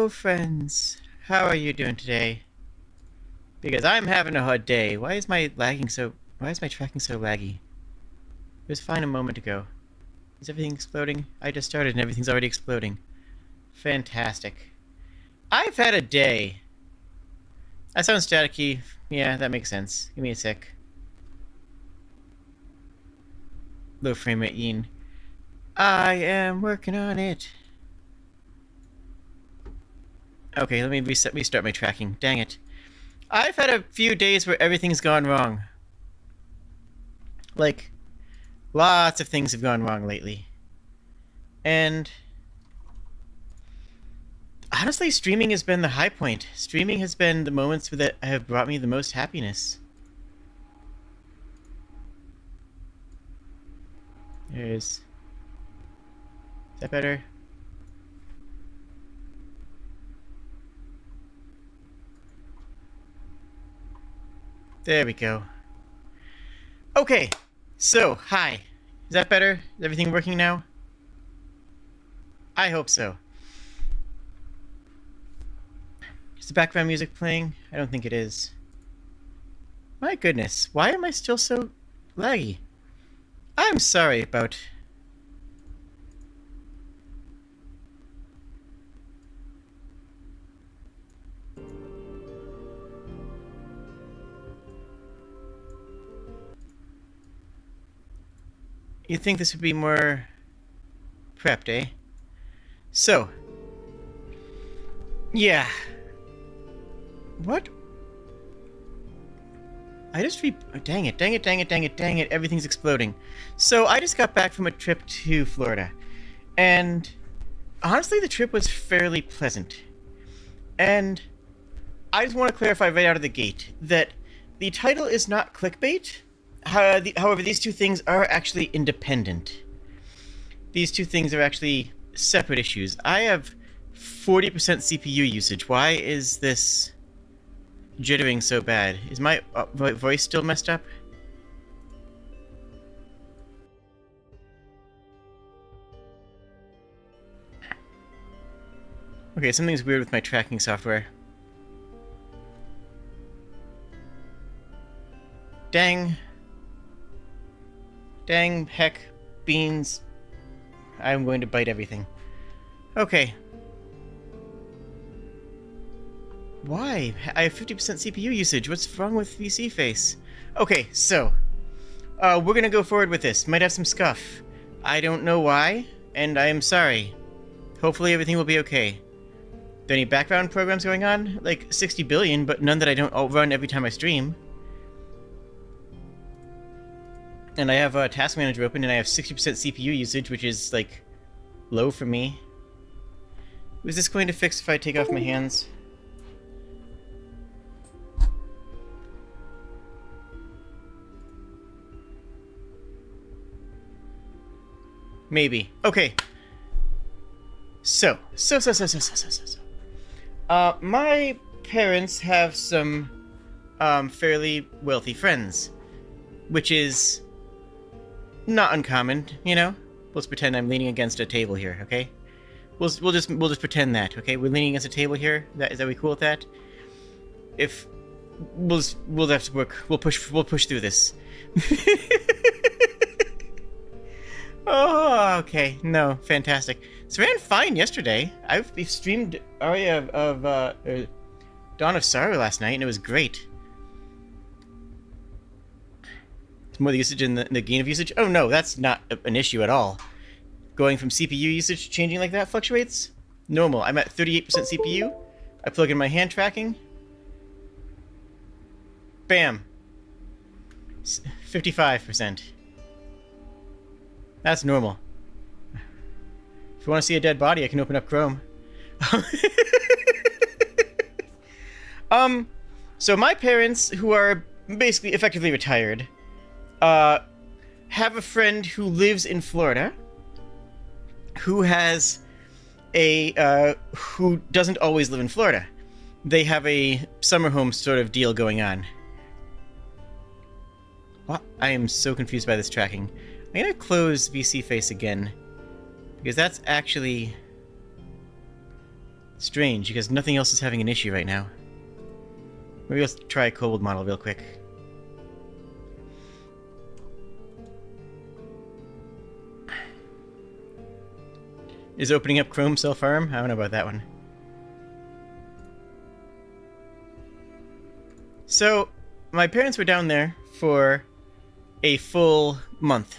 Hello, friends. How are you doing today? Because I'm having a hard day. Why is my tracking so laggy? It was fine a moment ago. Is everything exploding? I just started and everything's already exploding. Fantastic. I've had a day. I sound staticky. Yeah, that makes sense. Give me a sec. Low frame rate, Yin. I am working on it. Okay, let me restart my tracking. Dang it. I've had a few days where everything's gone wrong. Like, lots of things have gone wrong lately. And honestly, streaming has been the high point. Streaming has been the moments that have brought me the most happiness. Is that better? There we go. Okay, so, hi. Is that better? Is everything working now? I hope so. Is the background music playing? I don't think it is. My goodness, why am I still so laggy? I'm sorry about... You'd think this would be more prepped, eh? So. Yeah. What? I just dang it, dang it, dang it, dang it, dang it, everything's exploding. So I just got back from a trip to Florida. And honestly, the trip was fairly pleasant. And I just want to clarify right out of the gate that the title is not clickbait. However, these two things are actually independent. These two things are actually separate issues. I have 40% CPU usage. Why is this jittering so bad? Is my voice still messed up? Okay, something's weird with my tracking software. Dang. Dang, heck, beans. I'm going to bite everything. Okay. Why? I have 50% CPU usage. What's wrong with VC face? Okay, so. We're gonna go forward with this. Might have some scuff. I don't know why, and I am sorry. Hopefully everything will be okay. Are there any background programs going on? Like 60 billion, but none that I don't run every time I stream. And I have a task manager open, and I have 60% CPU usage, which is, like, low for me. Is this going to fix if I take off my hands? Maybe. Okay. So. My parents have some, fairly wealthy friends. Which is... not uncommon, you know? Let's pretend I'm leaning against a table here, okay? We'll just pretend that, okay? We're leaning against a table here. Is that we cool with that? If we'll have to work. We'll push through this. Oh, okay. No, fantastic. So ran fine yesterday. I've streamed Aria of Dawn of Sorrow last night, and it was great. It's more the usage and the gain of usage. Oh no, that's not an issue at all. Going from CPU usage changing like that fluctuates? Normal. I'm at 38% CPU. I plug in my hand tracking. Bam. 55%. That's normal. If you want to see a dead body, I can open up Chrome. So my parents, who are basically effectively retired, have a friend who lives in Florida who has who doesn't always live in Florida. They have a summer home sort of deal going on. What? I am so confused by this tracking. I'm gonna close VC face again, because that's actually Strange, because nothing else is having an issue right now. Maybe let's try a Kobold model real quick. Is opening up Chrome self-harm? I don't know about that one. So, my parents were down there for a full month.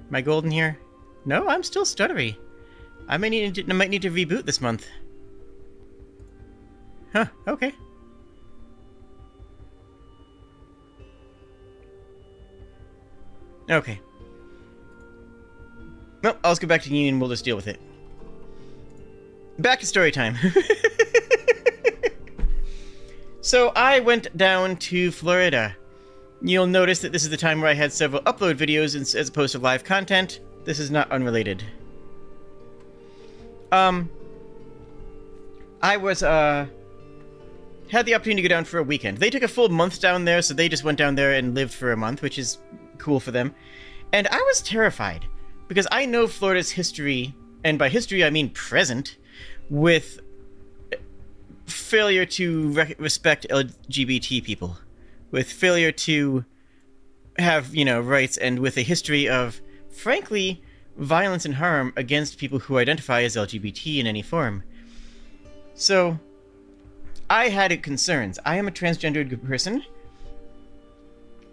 Am I golden here? No, I'm still stuttery. I might need to reboot this month. Huh, okay. Okay. Well, I'll just go back to Union and we'll just deal with it. Back to story time. So I went down to Florida. You'll notice that this is the time where I had several upload videos as opposed to live content. This is not unrelated. I was, had the opportunity to go down for a weekend. They took a full month down there, so they just went down there and lived for a month, which is cool for them. And I was terrified, because I know Florida's history, and by history I mean present, with failure to respect LGBT people. With failure to have, rights, and with a history of, frankly, violence and harm against people who identify as LGBT in any form. So, I had concerns. I am a transgendered person,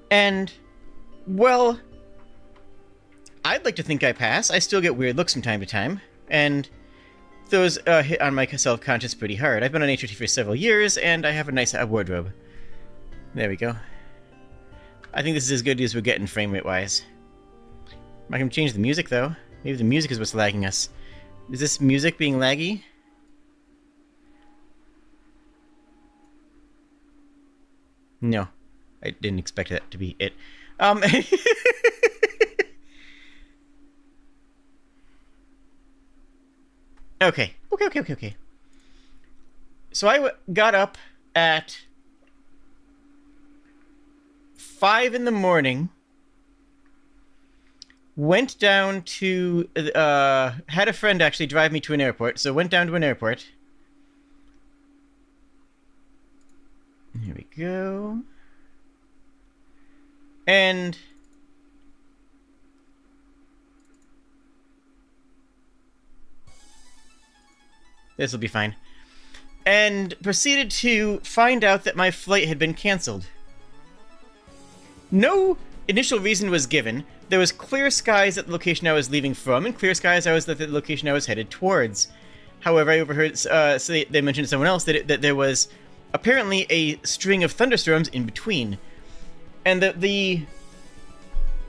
and, well, I'd like to think I pass. I still get weird looks from time to time, and those hit on my self-conscious pretty hard. I've been on HRT for several years, and I have a nice wardrobe. There we go. I think this is as good as we're getting frame rate-wise. I can change the music, though. Maybe the music is what's lagging us. Is this music being laggy? No. I didn't expect that to be it. Okay. Okay. So I got up at 5 in the morning, went down to, had a friend actually drive me to an airport, so went down to an airport. Here we go. And this will be fine. And proceeded to find out that my flight had been canceled. No initial reason was given. There was clear skies at the location I was leaving from, and clear skies at the location I was headed towards. However, I overheard, so they mentioned to someone else that there was apparently a string of thunderstorms in between. And the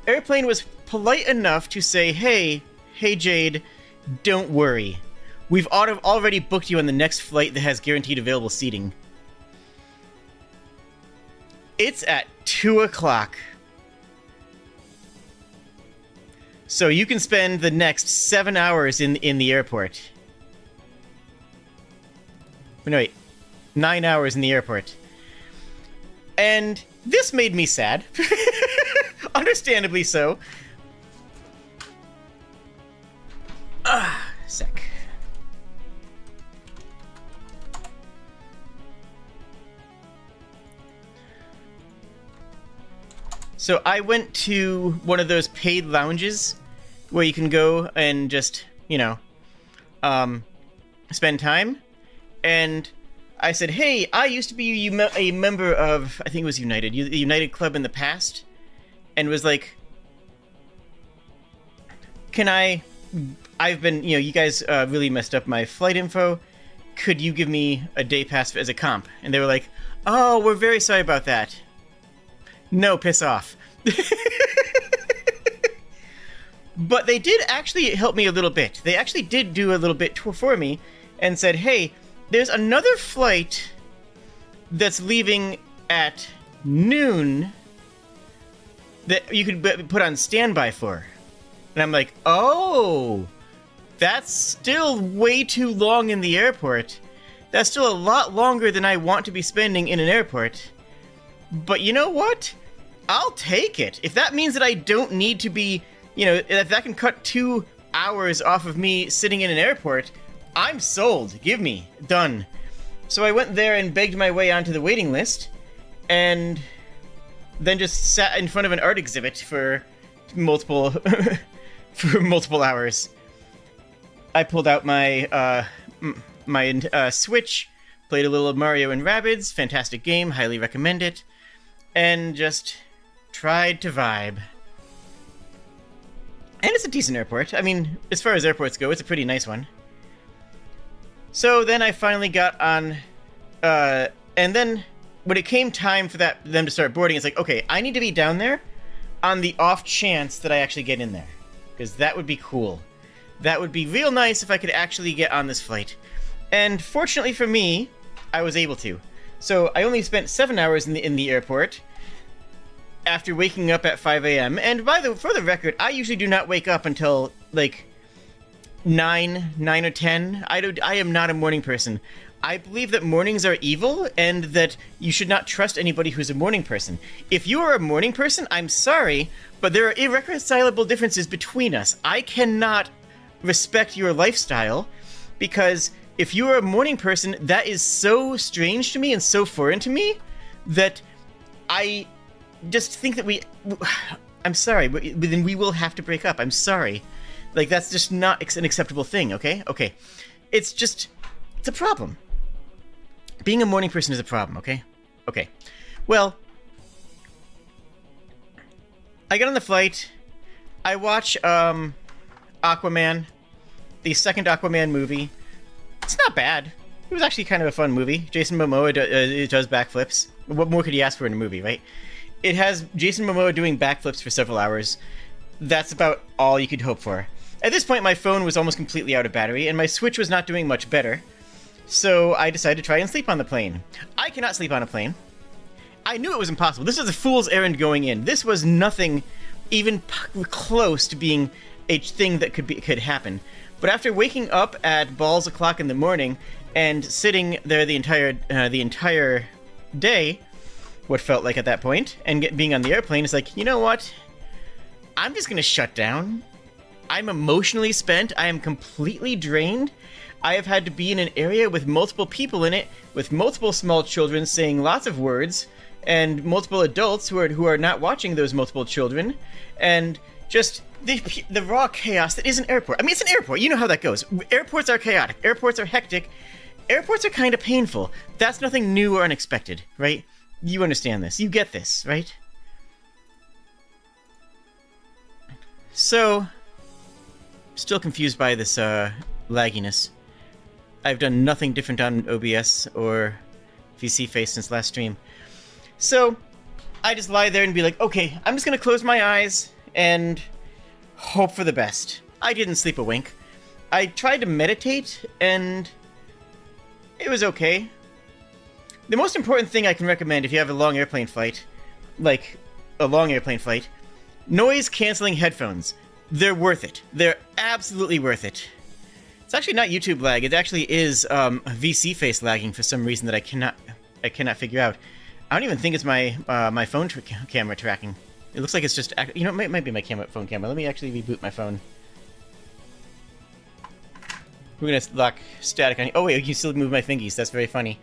airplane was polite enough to say, hey Jade, don't worry. We've already booked you on the next flight that has guaranteed available seating. It's at 2 o'clock. So you can spend the next 7 hours in the airport. No, wait. 9 hours in the airport. And this made me sad. Understandably so. Sec. So I went to one of those paid lounges where you can go and just, spend time. And I said, hey, I used to be a member of, I think it was United, the United Club in the past. And was like, I've been, you guys really messed up my flight info. Could you give me a day pass as a comp? And they were like, oh, we're very sorry about that. No, piss off. But they did actually help me a little bit. They actually did do a little bit for me and said, hey, there's another flight that's leaving at noon that you could put on standby for. And I'm like, oh, that's still way too long in the airport. That's still a lot longer than I want to be spending in an airport. But you know what? I'll take it. If that means that I don't need to be, if that can cut 2 hours off of me sitting in an airport, I'm sold. Give me. Done. So I went there and begged my way onto the waiting list, and then just sat in front of an art exhibit for multiple hours. I pulled out my Switch, played a little of Mario and Rabbids, fantastic game, highly recommend it, and just tried to vibe. And it's a decent airport. I mean, as far as airports go, it's a pretty nice one. So then I finally got on, and then when it came time for them to start boarding, it's like, okay, I need to be down there on the off chance that I actually get in there, because that would be cool. That would be real nice if I could actually get on this flight. And fortunately for me, I was able to. So I only spent 7 hours in the airport after waking up at 5 a.m. And for the record, I usually do not wake up until like 9 or 10. I am not a morning person. I believe that mornings are evil and that you should not trust anybody who's a morning person. If you are a morning person, I'm sorry, but there are irreconcilable differences between us. I cannot respect your lifestyle because if you are a morning person, that is so strange to me and so foreign to me that I just think that I'm sorry, but then we will have to break up. I'm sorry. Like, that's just not an acceptable thing, okay? Okay. It's a problem. Being a morning person is a problem, okay? Okay. Well, I get on the flight. I watch, Aquaman, the second Aquaman movie. It's not bad. It was actually kind of a fun movie. Jason Momoa does backflips. What more could you ask for in a movie, right? It has Jason Momoa doing backflips for several hours. That's about all you could hope for. At this point, my phone was almost completely out of battery, and my Switch was not doing much better. So I decided to try and sleep on the plane. I cannot sleep on a plane. I knew it was impossible. This was a fool's errand going in. This was nothing even close to being a thing that could happen. But after waking up at balls o'clock in the morning and sitting there the entire day, what felt like at that point, and being on the airplane, it's like, you know what? I'm just gonna shut down. I'm emotionally spent. I am completely drained. I have had to be in an area with multiple people in it, with multiple small children saying lots of words, and multiple adults who are not watching those multiple children, and just the raw chaos that is an airport. I mean, it's an airport. You know how that goes. Airports are chaotic. Airports are hectic. Airports are kind of painful. That's nothing new or unexpected, right? You understand this. You get this, right? So, still confused by this lagginess. I've done nothing different on OBS or VC Face since last stream. So, I just lie there and be like, okay, I'm just gonna close my eyes and hope for the best. I didn't sleep a wink. I tried to meditate, and it was okay. The most important thing I can recommend if you have a long airplane flight, noise-canceling headphones. They're worth it. They're absolutely worth it. It's actually not YouTube lag. It actually is VC face lagging for some reason that I cannot figure out. I don't even think it's my my phone camera tracking. It looks like it's just, you know, it might be my phone camera. Let me actually reboot my phone. We're gonna lock static on. Oh wait, you can still move my fingies. That's very funny.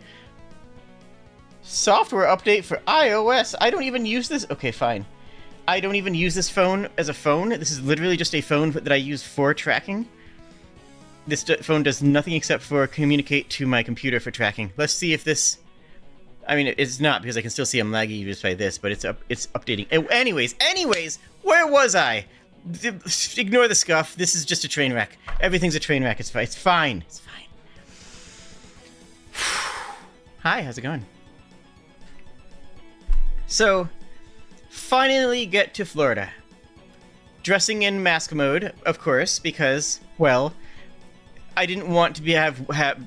Software update for iOS. I don't even use this. Okay, fine. I don't even use this phone as a phone. This is literally just a phone that I use for tracking. This phone does nothing except for communicate to my computer for tracking. Let's see if this... I mean, it's not, because I can still see I'm laggy just by this, but it's updating. Anyways, where was I? Ignore the scuff. This is just a train wreck. Everything's a train wreck. It's fine. It's fine. Hi, how's it going? So, finally get to Florida. Dressing in mask mode, of course, because, well, I didn't want to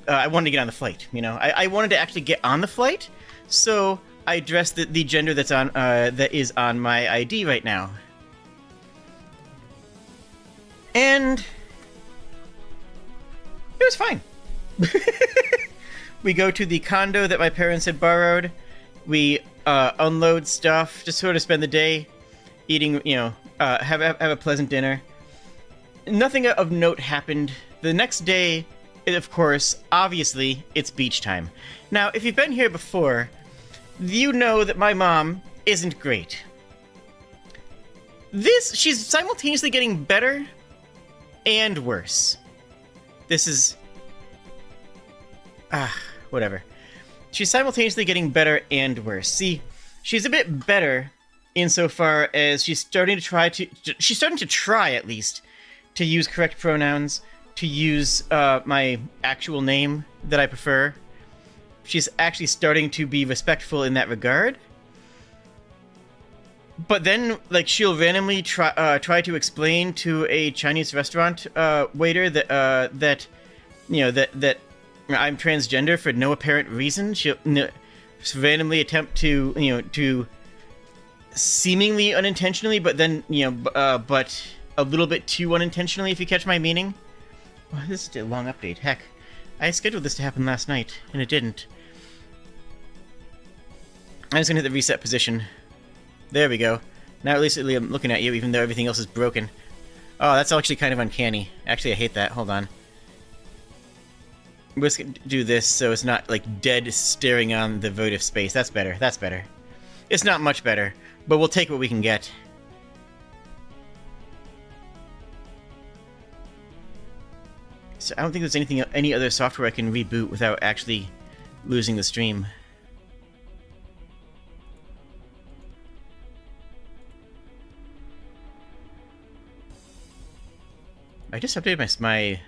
I wanted to get on the flight, you know? I wanted to actually get on the flight, so I dressed the gender that is on my ID right now. And it was fine. We go to the condo that my parents had borrowed. We unload stuff, just sort of spend the day eating, you know, have a pleasant dinner. Nothing of note happened. The next day, of course, obviously, it's beach time. Now, if you've been here before, you know that my mom isn't great. She's simultaneously getting better and worse. This is... whatever. She's simultaneously getting better and worse. See, she's a bit better insofar as she's starting to try, at least, to use correct pronouns, to use my actual name that I prefer. She's actually starting to be respectful in that regard. But then, like, she'll randomly try to explain to a Chinese restaurant waiter that I'm transgender for no apparent reason. She'll randomly attempt to seemingly unintentionally, but then but a little bit too unintentionally, if you catch my meaning. Well, this is a long update. Heck, I scheduled this to happen last night, and it didn't. I'm just gonna hit the reset position. There we go. Now at least I'm looking at you, even though everything else is broken. Oh, that's actually kind of uncanny. Actually, I hate that. Hold on. We're just gonna do this so it's not, like, dead staring on the votive space. That's better. That's better. It's not much better, but we'll take what we can get. So I don't think there's any other software I can reboot without actually losing the stream. I just updated my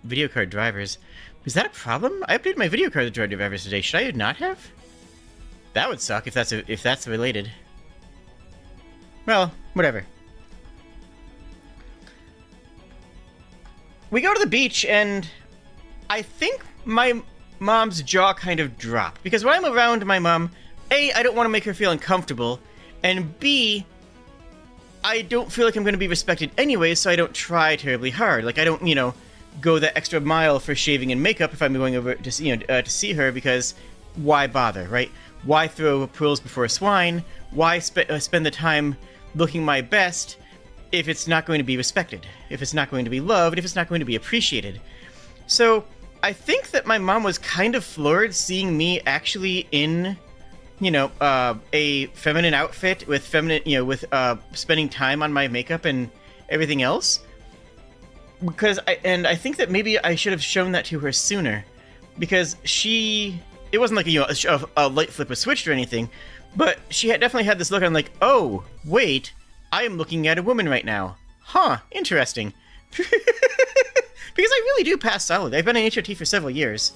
video card drivers. Is that a problem? I updated my video card drivers today. Should I not have? That would suck if that's related. Well, whatever. We go to the beach, and I think my mom's jaw kind of dropped. Because when I'm around my mom, A, I don't want to make her feel uncomfortable, and B, I don't feel like I'm going to be respected anyway, so I don't try terribly hard. Like, I don't, go that extra mile for shaving and makeup if I'm going over to see her, because why bother, right? Why throw pearls before swine? Why spend the time looking my best if it's not going to be respected, if it's not going to be loved, if it's not going to be appreciated? So I think that my mom was kind of floored seeing me actually in, a feminine outfit with spending time on my makeup and everything else. Because I think that maybe I should have shown that to her sooner, because it wasn't like a light flip was switched or anything, but she definitely had this look on, like, oh wait, I am looking at a woman right now. Huh, interesting. Because I really do pass solid. I've been in HRT for several years,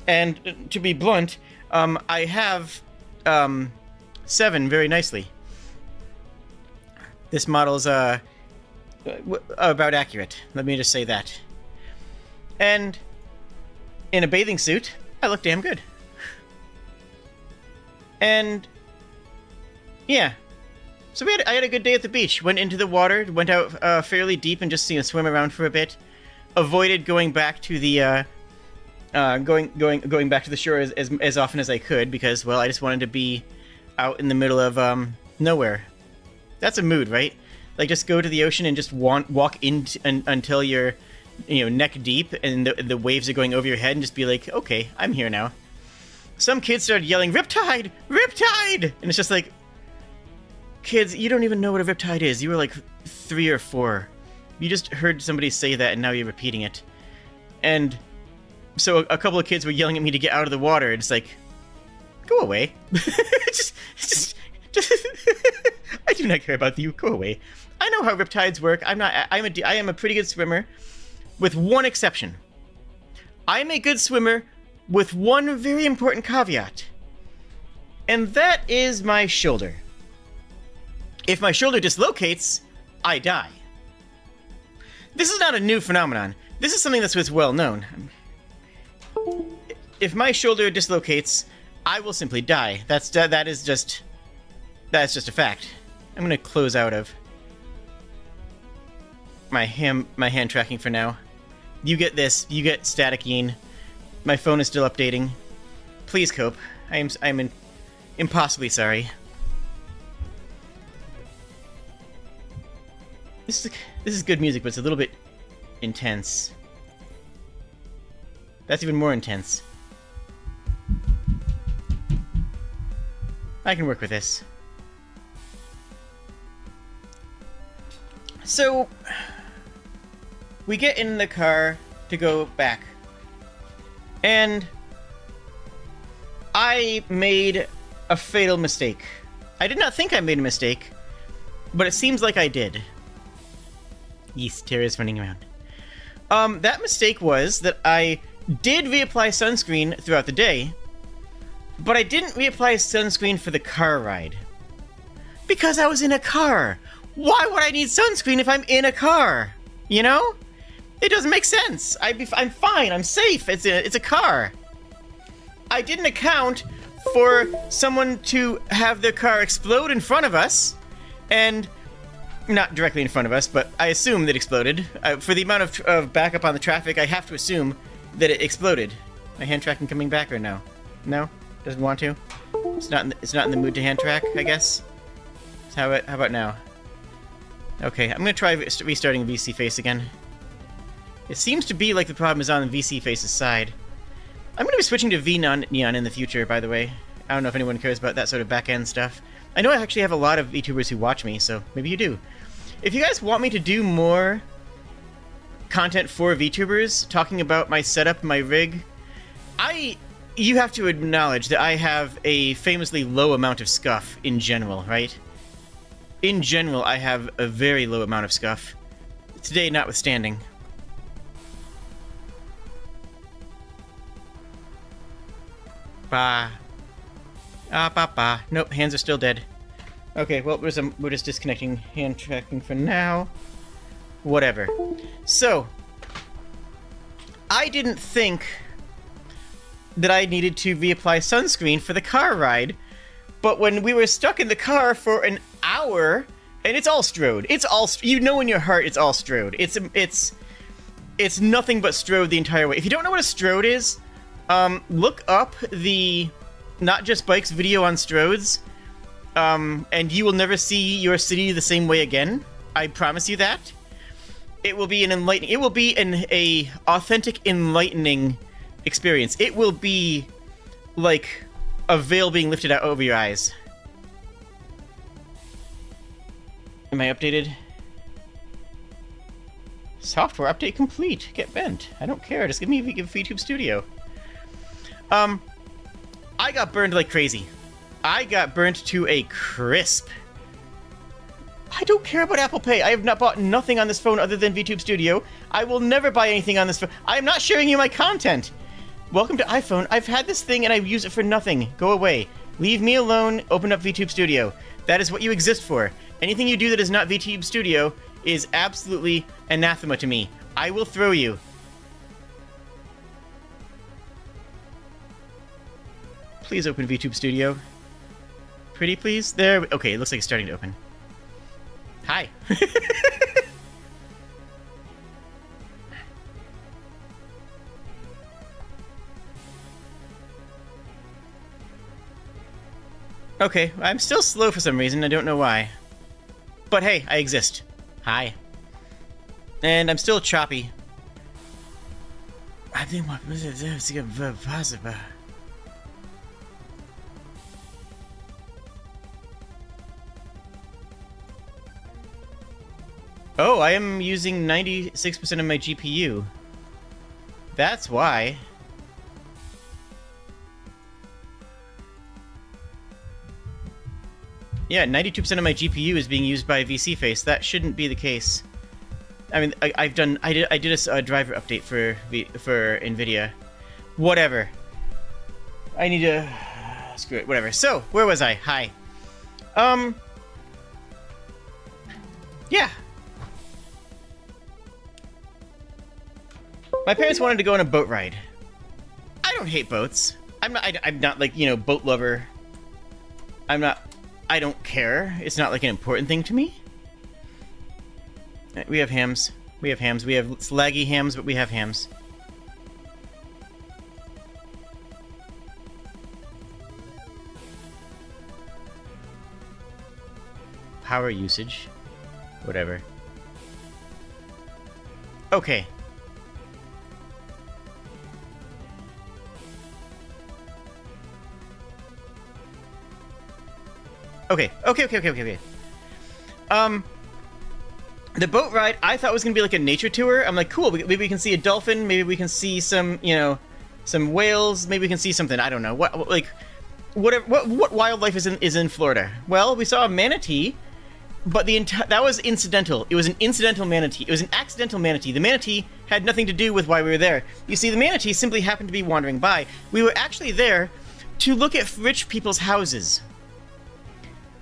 and to be blunt, I have 7 very nicely. This model's about accurate. Let me just say that. And in a bathing suit, I look damn good. And yeah, so I had a good day at the beach. Went into the water, went out fairly deep, and just swim around for a bit. Avoided going back to the going back to the shore as often as I could, because, well, I just wanted to be out in the middle of nowhere. That's a mood, right? Like, just go to the ocean and just walk in until you're, neck deep, and the waves are going over your head, and just be like, okay, I'm here now. Some kids started yelling, "Riptide! Riptide!" And it's just like, kids, you don't even know what a riptide is. You were like 3 or 4. You just heard somebody say that, and now you're repeating it. And so a couple of kids were yelling at me to get out of the water, and it's like, go away. just I do not care about you. Go away. I know how riptides work. I am a pretty good swimmer, with one exception. I'm a good swimmer with one very important caveat, and that is my shoulder. If my shoulder dislocates, I die. This is not a new phenomenon. This is something that's well known. If my shoulder dislocates, I will simply die. That's just a fact. I'm gonna close out of my hand tracking for now. You get this. You get static yin. My phone is still updating. Please cope. I'm impossibly sorry. This is good music, but it's a little bit intense. That's even more intense. I can work with this. So, we get in the car to go back. And I made a fatal mistake. I did not think I made a mistake, but it seems like I did. Yes, Tara's running around. That mistake was that I did reapply sunscreen throughout the day, but I didn't reapply sunscreen for the car ride. Because I was in a car. Why would I need sunscreen if I'm in a car? You know? It doesn't make sense. I'm fine. I'm safe. It's a car. I didn't account for someone to have their car explode in front of us, and not directly in front of us, but I assume that exploded. For the amount of backup on the traffic, I have to assume that it exploded. My hand tracking coming back or no? No? Doesn't want to? It's not in the mood to hand track, I guess. So how about now? Okay, I'm gonna try restarting VC face again. It seems to be like the problem is on the VC face's side. I'm gonna be switching to V-Neon in the future, by the way. I don't know if anyone cares about that sort of back-end stuff. I know I actually have a lot of VTubers who watch me, so maybe you do. If you guys want me to do more content for VTubers, talking about my setup, my rig, you have to acknowledge that I have a famously low amount of scuff in general, right? In general, I have a very low amount of scuff. Today notwithstanding. Bah. Bah. Nope, hands are still dead. Okay, well, we're just disconnecting hand tracking for now. Whatever. So, I didn't think that I needed to reapply sunscreen for the car ride, but when we were stuck in the car for an hour, and it's all strode. It's all, you know in your heart it's all strode. It's nothing but strode the entire way. If you don't know what a strode is, look up the Not Just Bikes video on strodes, and you will never see your city the same way again. I promise you that. It will be a authentic, enlightening experience. It will be like a veil being lifted out over your eyes. Am I updated? Software update complete. Get bent. I don't care. Just give me VTube Studio. I got burned like crazy. I got burnt to a crisp. I don't care about Apple Pay. I have not bought nothing on this phone other than VTube Studio. I will never buy anything on this phone. I am not sharing you my content. Welcome to iPhone. I've had this thing and I use it for nothing. Go away. Leave me alone. Open up VTube Studio. That is what you exist for. Anything you do that is not VTube Studio is absolutely anathema to me. I will throw you. Please open VTube Studio. Pretty please? There. Okay, it looks like it's starting to open. Hi. Okay, I'm still slow for some reason. I don't know why. But hey, I exist. Hi. And I'm still choppy. I think what was it possible. Oh, I am using 96% of my GPU. That's why. Yeah, 92% of my GPU is being used by VC Face. That shouldn't be the case. I mean, I did a driver update for NVIDIA. Whatever. I need to screw it. Whatever. So, where was I? Hi. Yeah. My parents wanted to go on a boat ride. I don't hate boats. I'm not like, you know, boat lover. I don't care. It's not like an important thing to me. We have hams. We have slaggy hams, but we have hams. Power usage. Whatever. Okay. Okay. The boat ride I thought was gonna be like a nature tour. I'm like, cool. Maybe we can see a dolphin. Maybe we can see some, some whales. Maybe we can see something. I don't know. What wildlife is in Florida? Well, we saw a manatee, but that was incidental. It was an incidental manatee. It was an accidental manatee. The manatee had nothing to do with why we were there. You see, the manatee simply happened to be wandering by. We were actually there to look at rich people's houses.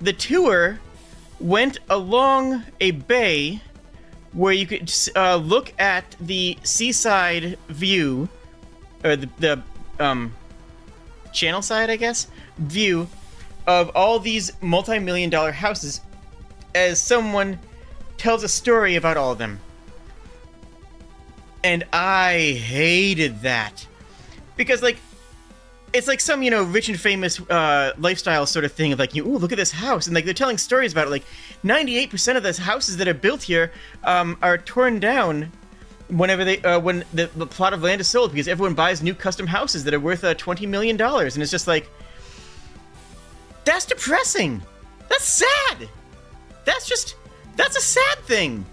The tour went along a bay where you could look at the seaside view, or the channel side, I guess, view of all these multi-million-dollar houses as someone tells a story about all of them. And I hated that. Because, like, it's like some, rich and famous lifestyle sort of thing of like, ooh, look at this house. And like they're telling stories about it. Like 98% of the houses that are built here are torn down whenever when the plot of land is sold, because everyone buys new custom houses that are worth $20 million. And it's just like, that's depressing. That's sad. That's a sad thing.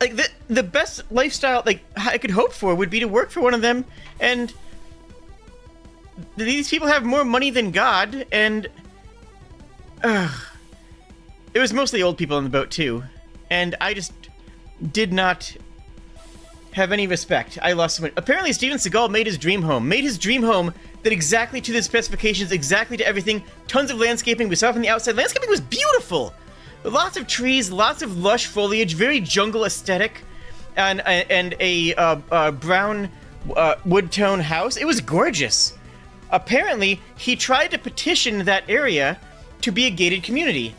Like the best lifestyle like I could hope for would be to work for one of them, and these people have more money than God, and it was mostly old people on the boat too, and I just did not have any respect. I lost so much. Apparently Steven Seagal made his dream home that exactly to the specifications, exactly to everything. Tons of landscaping. We saw it from the outside. Landscaping was beautiful. Lots of trees, lots of lush foliage, very jungle aesthetic, and a brown wood tone house. It was gorgeous. Apparently, he tried to petition that area to be a gated community,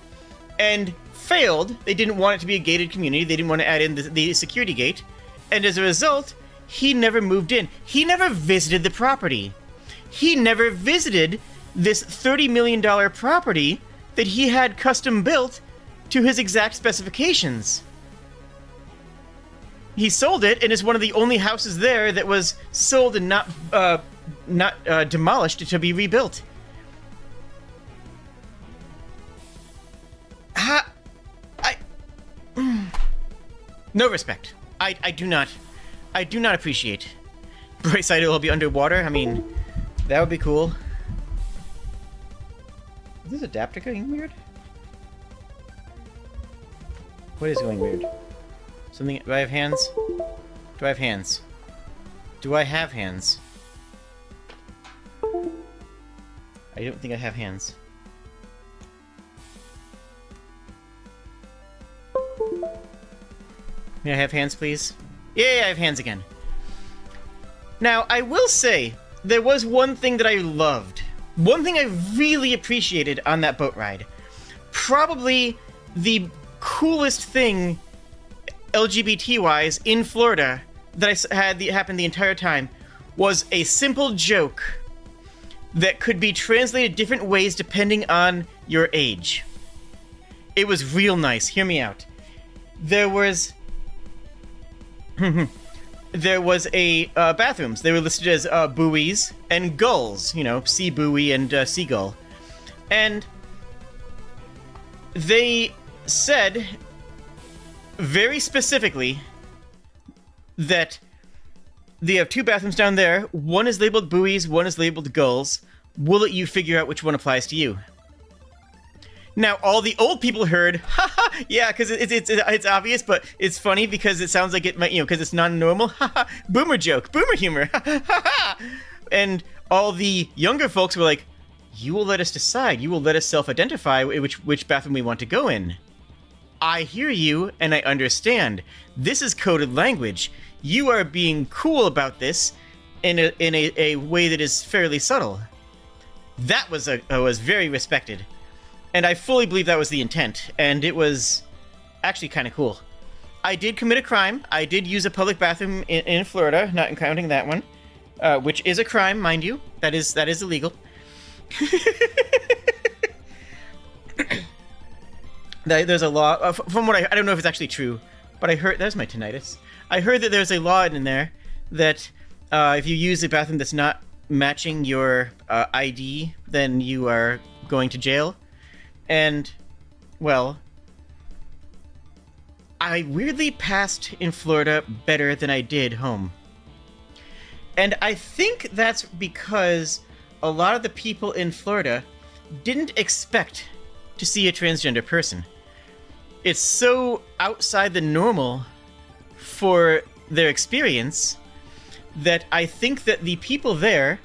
and failed. They didn't want it to be a gated community. They didn't want to add in the security gate, and as a result, he never moved in. He never visited the property. He never visited this $30 million property that he had custom built to his exact specifications. He sold it, and is one of the only houses there that was sold and not demolished to be rebuilt. No respect. I do not appreciate. Brightside will be underwater. I mean, that would be cool. Is this adapter going weird? What is going weird? Something. Do I have hands? Do I have hands? Do I have hands? I don't think I have hands. May I have hands, please? Yeah, I have hands again. Now, I will say, there was one thing that I loved. One thing I really appreciated on that boat ride. Probably the coolest thing LGBT-wise in Florida that I had happen the entire time was a simple joke that could be translated different ways depending on your age. It was real nice. Hear me out. There was a bathrooms. They were listed as buoys and gulls. Sea buoy and seagull. And they said very specifically that they have two bathrooms down there. One is labeled buoys, one is labeled gulls. We'll let you figure out which one applies to you. Now, all the old people heard, haha, yeah, because it's obvious, but it's funny because it sounds like it might, because it's non-normal, haha, boomer joke, boomer humor, haha. And all the younger folks were like, you will let us decide, you will let us self-identify which bathroom we want to go in. I hear you, and I understand. This is coded language. You are being cool about this in a way that is fairly subtle. That was very respected. And I fully believe that was the intent, and it was actually kind of cool. I did commit a crime. I did use a public bathroom in Florida, not counting that one, which is a crime, mind you. That is illegal. There's a law, from what I don't know if it's actually true, but I heard, there's my tinnitus. I heard that there's a law in there that if you use a bathroom that's not matching your ID, then you are going to jail. And, well, I weirdly passed in Florida better than I did home. And I think that's because a lot of the people in Florida didn't expect to see a transgender person. It's so outside the normal for their experience that I think that the people there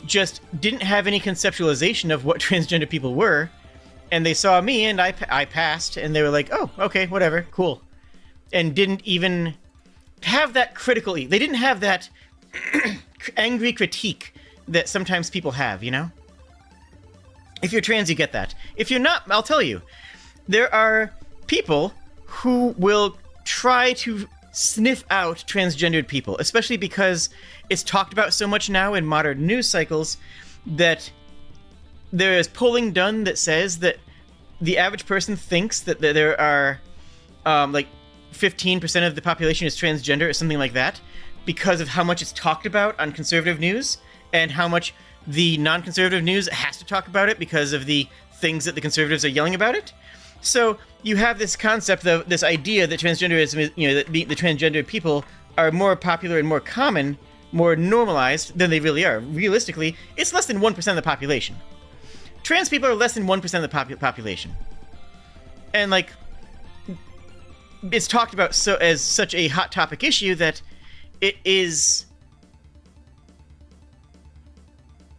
just didn't have any conceptualization of what transgender people were, and they saw me and I passed, and they were like, oh, okay, whatever, cool. And didn't even have that critically. They didn't have that angry critique that sometimes people have, you know? If you're trans, you get that. If you're not, I'll tell you. There are people who will try to sniff out transgendered people, especially because it's talked about so much now in modern news cycles that there is polling done that says that the average person thinks that there are like 15% of the population is transgender or something like that, because of how much it's talked about on conservative news and how much the non-conservative news has to talk about it because of the things that the conservatives are yelling about it. So you have this concept of this idea that transgenderism is, you know, that the transgender people are more popular and more common, more normalized than they really are. Realistically, it's less than 1% of the population. Trans people are less than 1% of the population. And, like, it's talked about so as such a hot topic issue that it is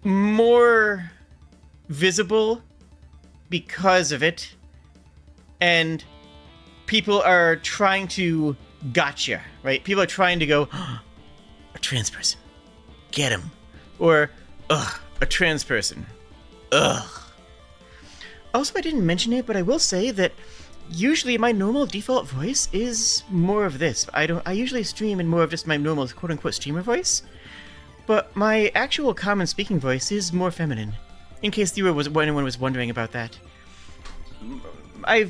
more visible because of it, and people are trying to gotcha, right? People are trying to go, oh, a trans person, get him, or ugh, a trans person, ugh. Also, I didn't mention it, but I will say that usually my normal default voice is more of this. I usually stream in more of just my normal quote-unquote streamer voice, but my actual common speaking voice is more feminine, in case anyone was wondering about that. I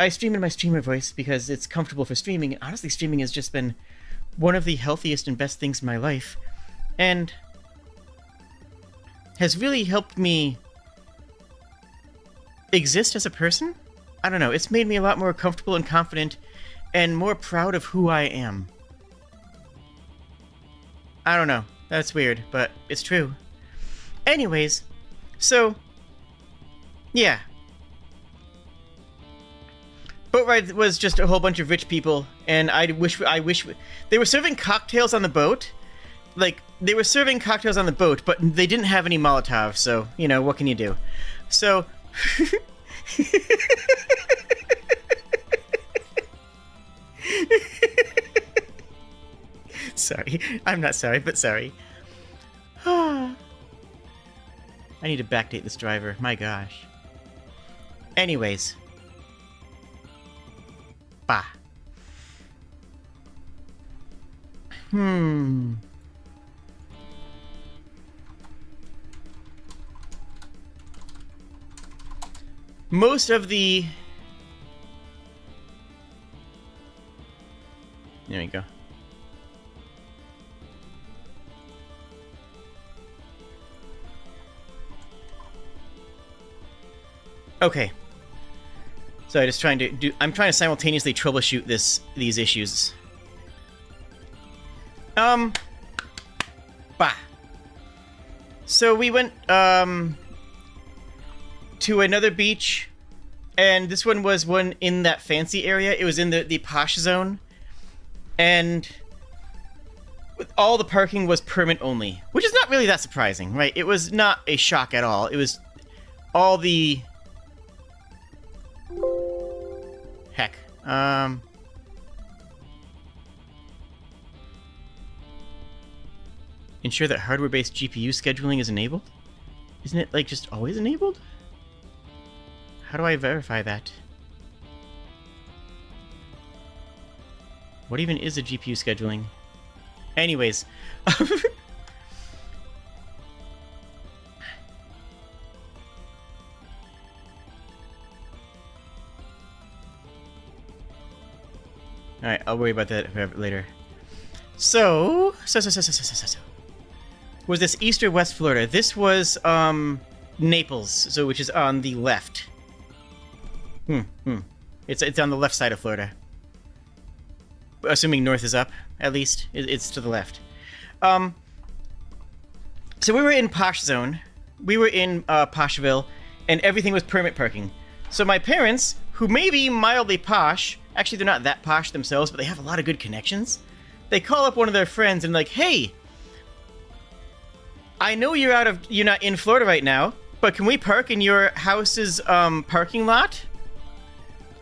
stream in my streamer voice because it's comfortable for streaming. Honestly, streaming has just been one of the healthiest and best things in my life, and has really helped me exist as a person. I don't know, it's made me a lot more comfortable and confident and more proud of who I am. I don't know, that's weird, but it's true. Anyways, so, yeah. Boat ride was just a whole bunch of rich people, and I wish they were serving cocktails on the boat. Like, they were serving cocktails on the boat, but they didn't have any Molotov, so, you know, what can you do? So, sorry. I'm not sorry, but sorry. I need to backdate this driver. My gosh. Anyways. Bah. Most of the... There we go. Okay. So I'm trying to simultaneously troubleshoot these issues. Bah. So we went, to another beach, and this one was one in that fancy area. It was in the posh zone, and all the parking was permit only, which is not really that surprising, right? It was not a shock at all. It was all the... Heck. Ensure that hardware-based GPU scheduling is enabled? Isn't it, like, just always enabled? How do I verify that? What even is a GPU scheduling? Anyways. Alright, I'll worry about that later. So... Was this East or West Florida? This was, Naples, so which is on the left. It's on the left side of Florida. Assuming north is up, at least. It's to the left. So we were in Posh Zone. We were in Poshville, and everything was permit parking. So my parents, who may be mildly posh, actually they're not that posh themselves, but they have a lot of good connections. They call up one of their friends and like, hey, I know you're not in Florida right now, but can we park in your house's parking lot?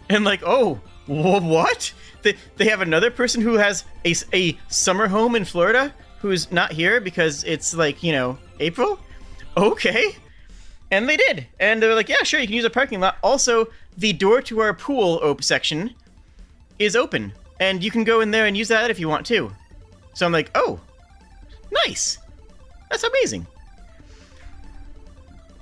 And like, oh, what? They have another person who has a summer home in Florida who's not here because it's like, April? Okay. And they did. And they were like, yeah, sure, you can use a parking lot. Also, the door to our pool section is open. And you can go in there and use that if you want to. So I'm like, oh, nice. That's amazing.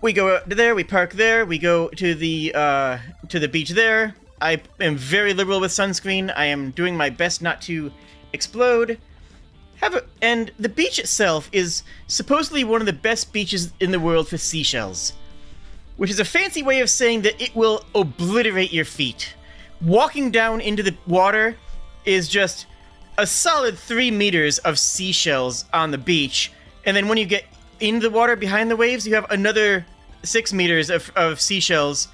We go out there, we park there, we go to the beach there. I am very liberal with sunscreen. I am doing my best not to explode. And the beach itself is supposedly one of the best beaches in the world for seashells, which is a fancy way of saying that it will obliterate your feet. Walking down into the water is just a solid 3 meters of seashells on the beach, and then when you get into the water behind the waves, you have another 6 meters of seashells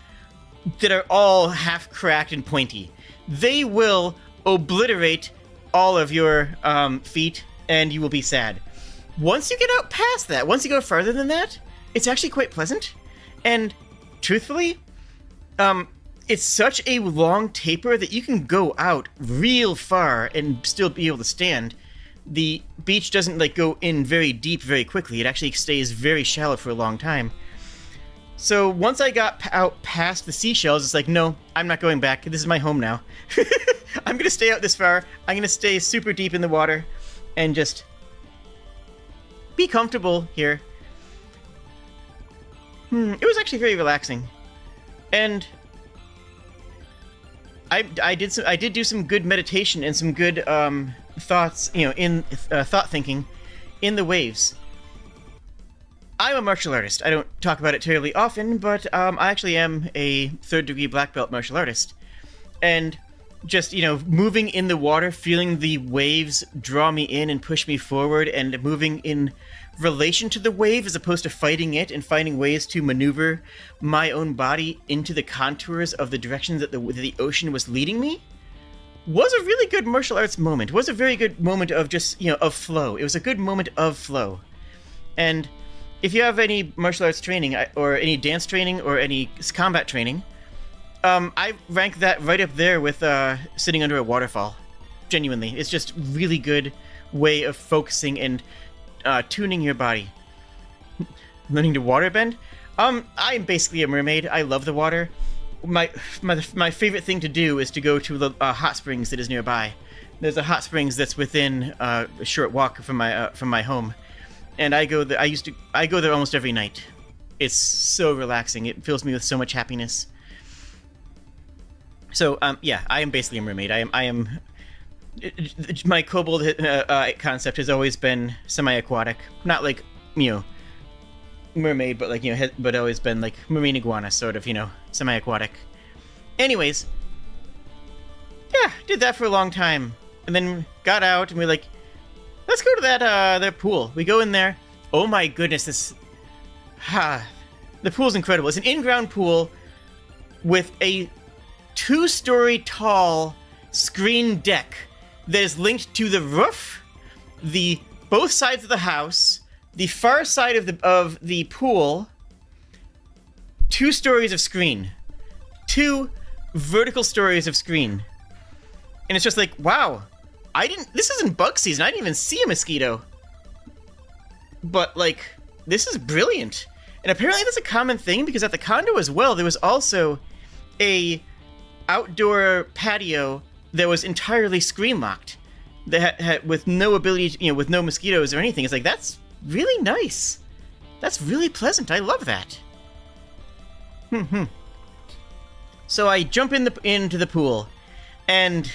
that are all half cracked and pointy. They will obliterate all of your feet, and you will be sad. Once you get out past that, once you go farther than that, it's actually quite pleasant. And truthfully, it's such a long taper that you can go out real far and still be able to stand. The beach doesn't go in very deep very quickly. It actually stays very shallow for a long time. So once I got out past the seashells, it's like, no, I'm not going back. This is my home now. I'm going to stay out this far. I'm going to stay super deep in the water and just be comfortable here. It was actually very relaxing. And I did do some good meditation and some good thoughts, in thought thinking in the waves. I'm a martial artist. I don't talk about it terribly often, but I actually am a 3rd degree black belt martial artist. And just, moving in the water, feeling the waves draw me in and push me forward, and moving in relation to the wave as opposed to fighting it, and finding ways to maneuver my own body into the contours of the direction that the ocean was leading me, was a really good martial arts moment. It was a very good moment of just, of flow. It was a good moment of flow. And if you have any martial arts training, or any dance training, or any combat training, I rank that right up there with sitting under a waterfall. Genuinely. It's just really good way of focusing and tuning your body. Learning to waterbend? I'm basically a mermaid. I love the water. My favorite thing to do is to go to the hot springs that is nearby. There's a hot springs that's within a short walk from my home. And I go there. I go there almost every night. It's so relaxing. It fills me with so much happiness. So yeah, I am basically a mermaid. I am. My kobold concept has always been semi-aquatic, not like mermaid, but but always been like marine iguana, sort of, semi-aquatic. Anyways, yeah, did that for a long time, and then got out and we're like, let's go to that pool. We go in there. Oh my goodness, the pool's incredible. It's an in-ground pool with a 2-story tall screen deck that is linked to the roof, both sides of the house, the far side of the pool. 2 stories of screen, 2 vertical stories of screen, and it's just like, wow. This isn't bug season. I didn't even see a mosquito. But, this is brilliant. And apparently that's a common thing, because at the condo as well, there was also a outdoor patio that was entirely screen locked. That had with no ability, with no mosquitoes or anything. It's like, that's really nice. That's really pleasant. I love that. So I jump into the pool, and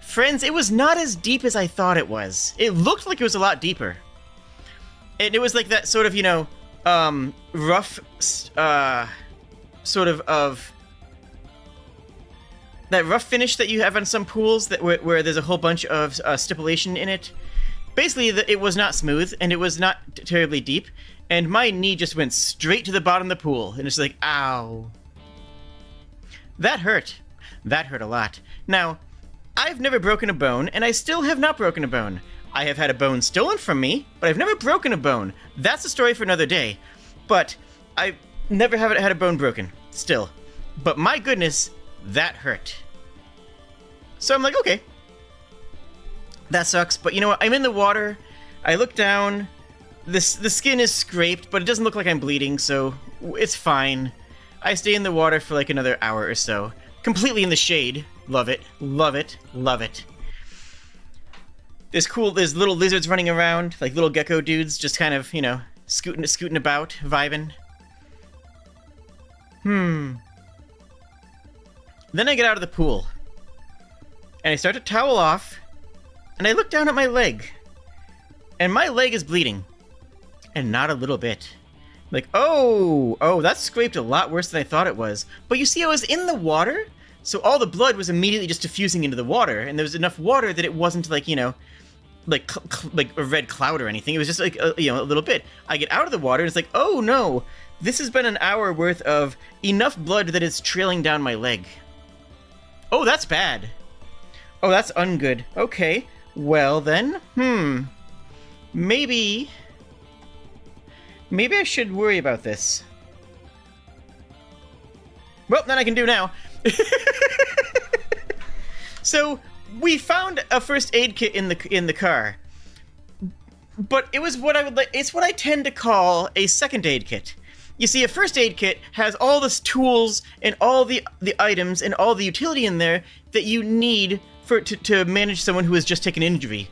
friends, it was not as deep as I thought it was. It looked like it was a lot deeper. And it was like that sort of, rough, sort of that rough finish that you have on some pools that where there's a whole bunch of stipulation in it. Basically, it was not smooth and it was not terribly deep, and my knee just went straight to the bottom of the pool, and it's like, ow. That hurt. That hurt a lot. Now, I've never broken a bone, and I still have not broken a bone. I have had a bone stolen from me, but I've never broken a bone. That's a story for another day. But I've never had a bone broken, still. But my goodness, that hurt. So I'm like, okay. That sucks, but you know what? I'm in the water. I look down. The skin is scraped, but it doesn't look like I'm bleeding, so it's fine. I stay in the water for like another hour or so. Completely in the shade. Love it. Love it. Love it. There's little lizards running around, like little gecko dudes, just kind of, you know, scooting about, vibing. Then I get out of the pool. And I start to towel off, and I look down at my leg. And my leg is bleeding. And not a little bit. Like, oh, that scraped a lot worse than I thought it was. But you see, I was in the water, so all the blood was immediately just diffusing into the water, and there was enough water that it wasn't like, you know, like a red cloud or anything. It was just like, you know, a little bit. I get out of the water, and it's like, oh no, this has been an hour worth of enough blood that it's trailing down my leg. Oh, that's bad. Oh, that's ungood. Okay, well then, maybe I should worry about this. Well, then I can do now. So, we found a first aid kit in the car. But it was what I would like, it's what I tend to call a second aid kit. You see, a first aid kit has all the tools and all the items and all the utility in there that you need to manage someone who has just taken an injury.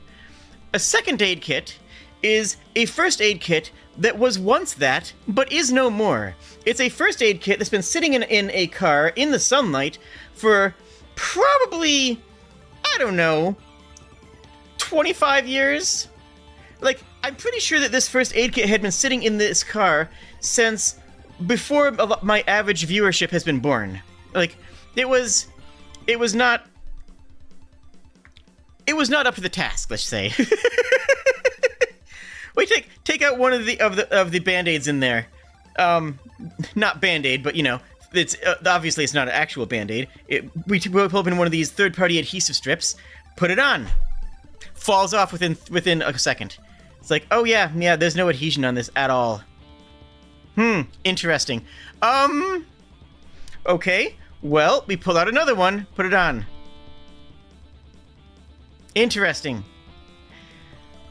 A second aid kit is a first aid kit that was once that, but is no more. It's a first aid kit that's been sitting in a car in the sunlight for probably, I don't know, 25 years? Like, I'm pretty sure that this first aid kit had been sitting in this car since before my average viewership has been born. Like, it was not up to the task, let's say. Wait, take out one of the band-aids in there. Not band-aid, but you know, it's obviously it's not an actual band-aid. We pull open one of these third-party adhesive strips, put it on, falls off within a second. It's like, oh yeah, there's no adhesion on this at all. Interesting. Okay, well, we pull out another one, put it on. Interesting.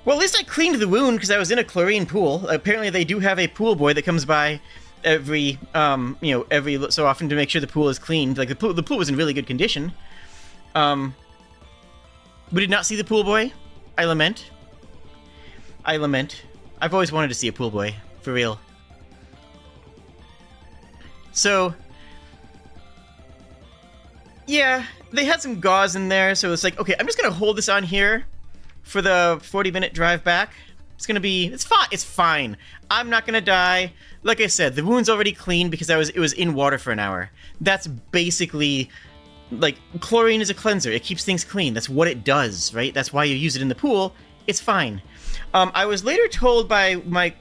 Well, at least I cleaned the wound because I was in a chlorine pool. Apparently they do have a pool boy that comes by every so often to make sure the pool is cleaned. Like, the pool was in really good condition. We did not see the pool boy. I lament. I've always wanted to see a pool boy, for real. So, yeah, they had some gauze in there, so it's like, okay, I'm just gonna hold this on here for the 40-minute drive back. It's fine. I'm not gonna die. Like I said, the wound's already clean because it was in water for an hour. That's basically, like, chlorine is a cleanser. It keeps things clean. That's what it does, right? That's why you use it in the pool. It's fine. I was later told by my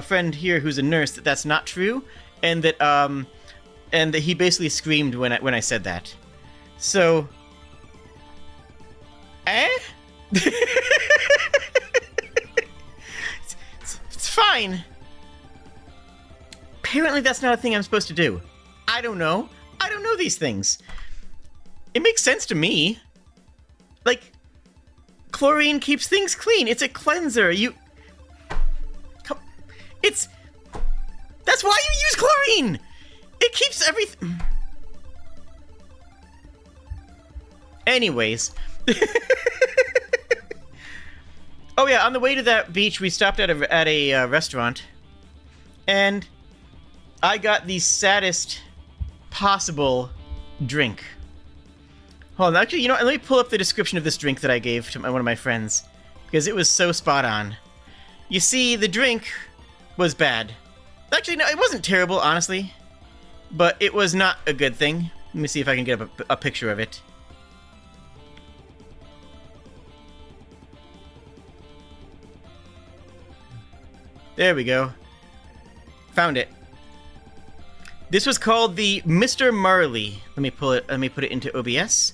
friend here who's a nurse that that's not true, and that he basically screamed when I said that. So, it's fine. Apparently that's not a thing I'm supposed to do. I don't know. I don't know these things. It makes sense to me. Like, chlorine keeps things clean. It's a cleanser. That's why you use chlorine! It keeps everything... Anyways. Oh yeah, on the way to that beach, we stopped at a restaurant. And I got the saddest possible drink. Hold on, actually, you know, let me pull up the description of this drink that I gave to one of my friends. Because it was so spot on. You see, the drink was bad. Actually, no, it wasn't terrible, honestly. But it was not a good thing. Let me see if I can get a picture of it. There we go. Found it. This was called the Mr. Marley. Let me put it into OBS.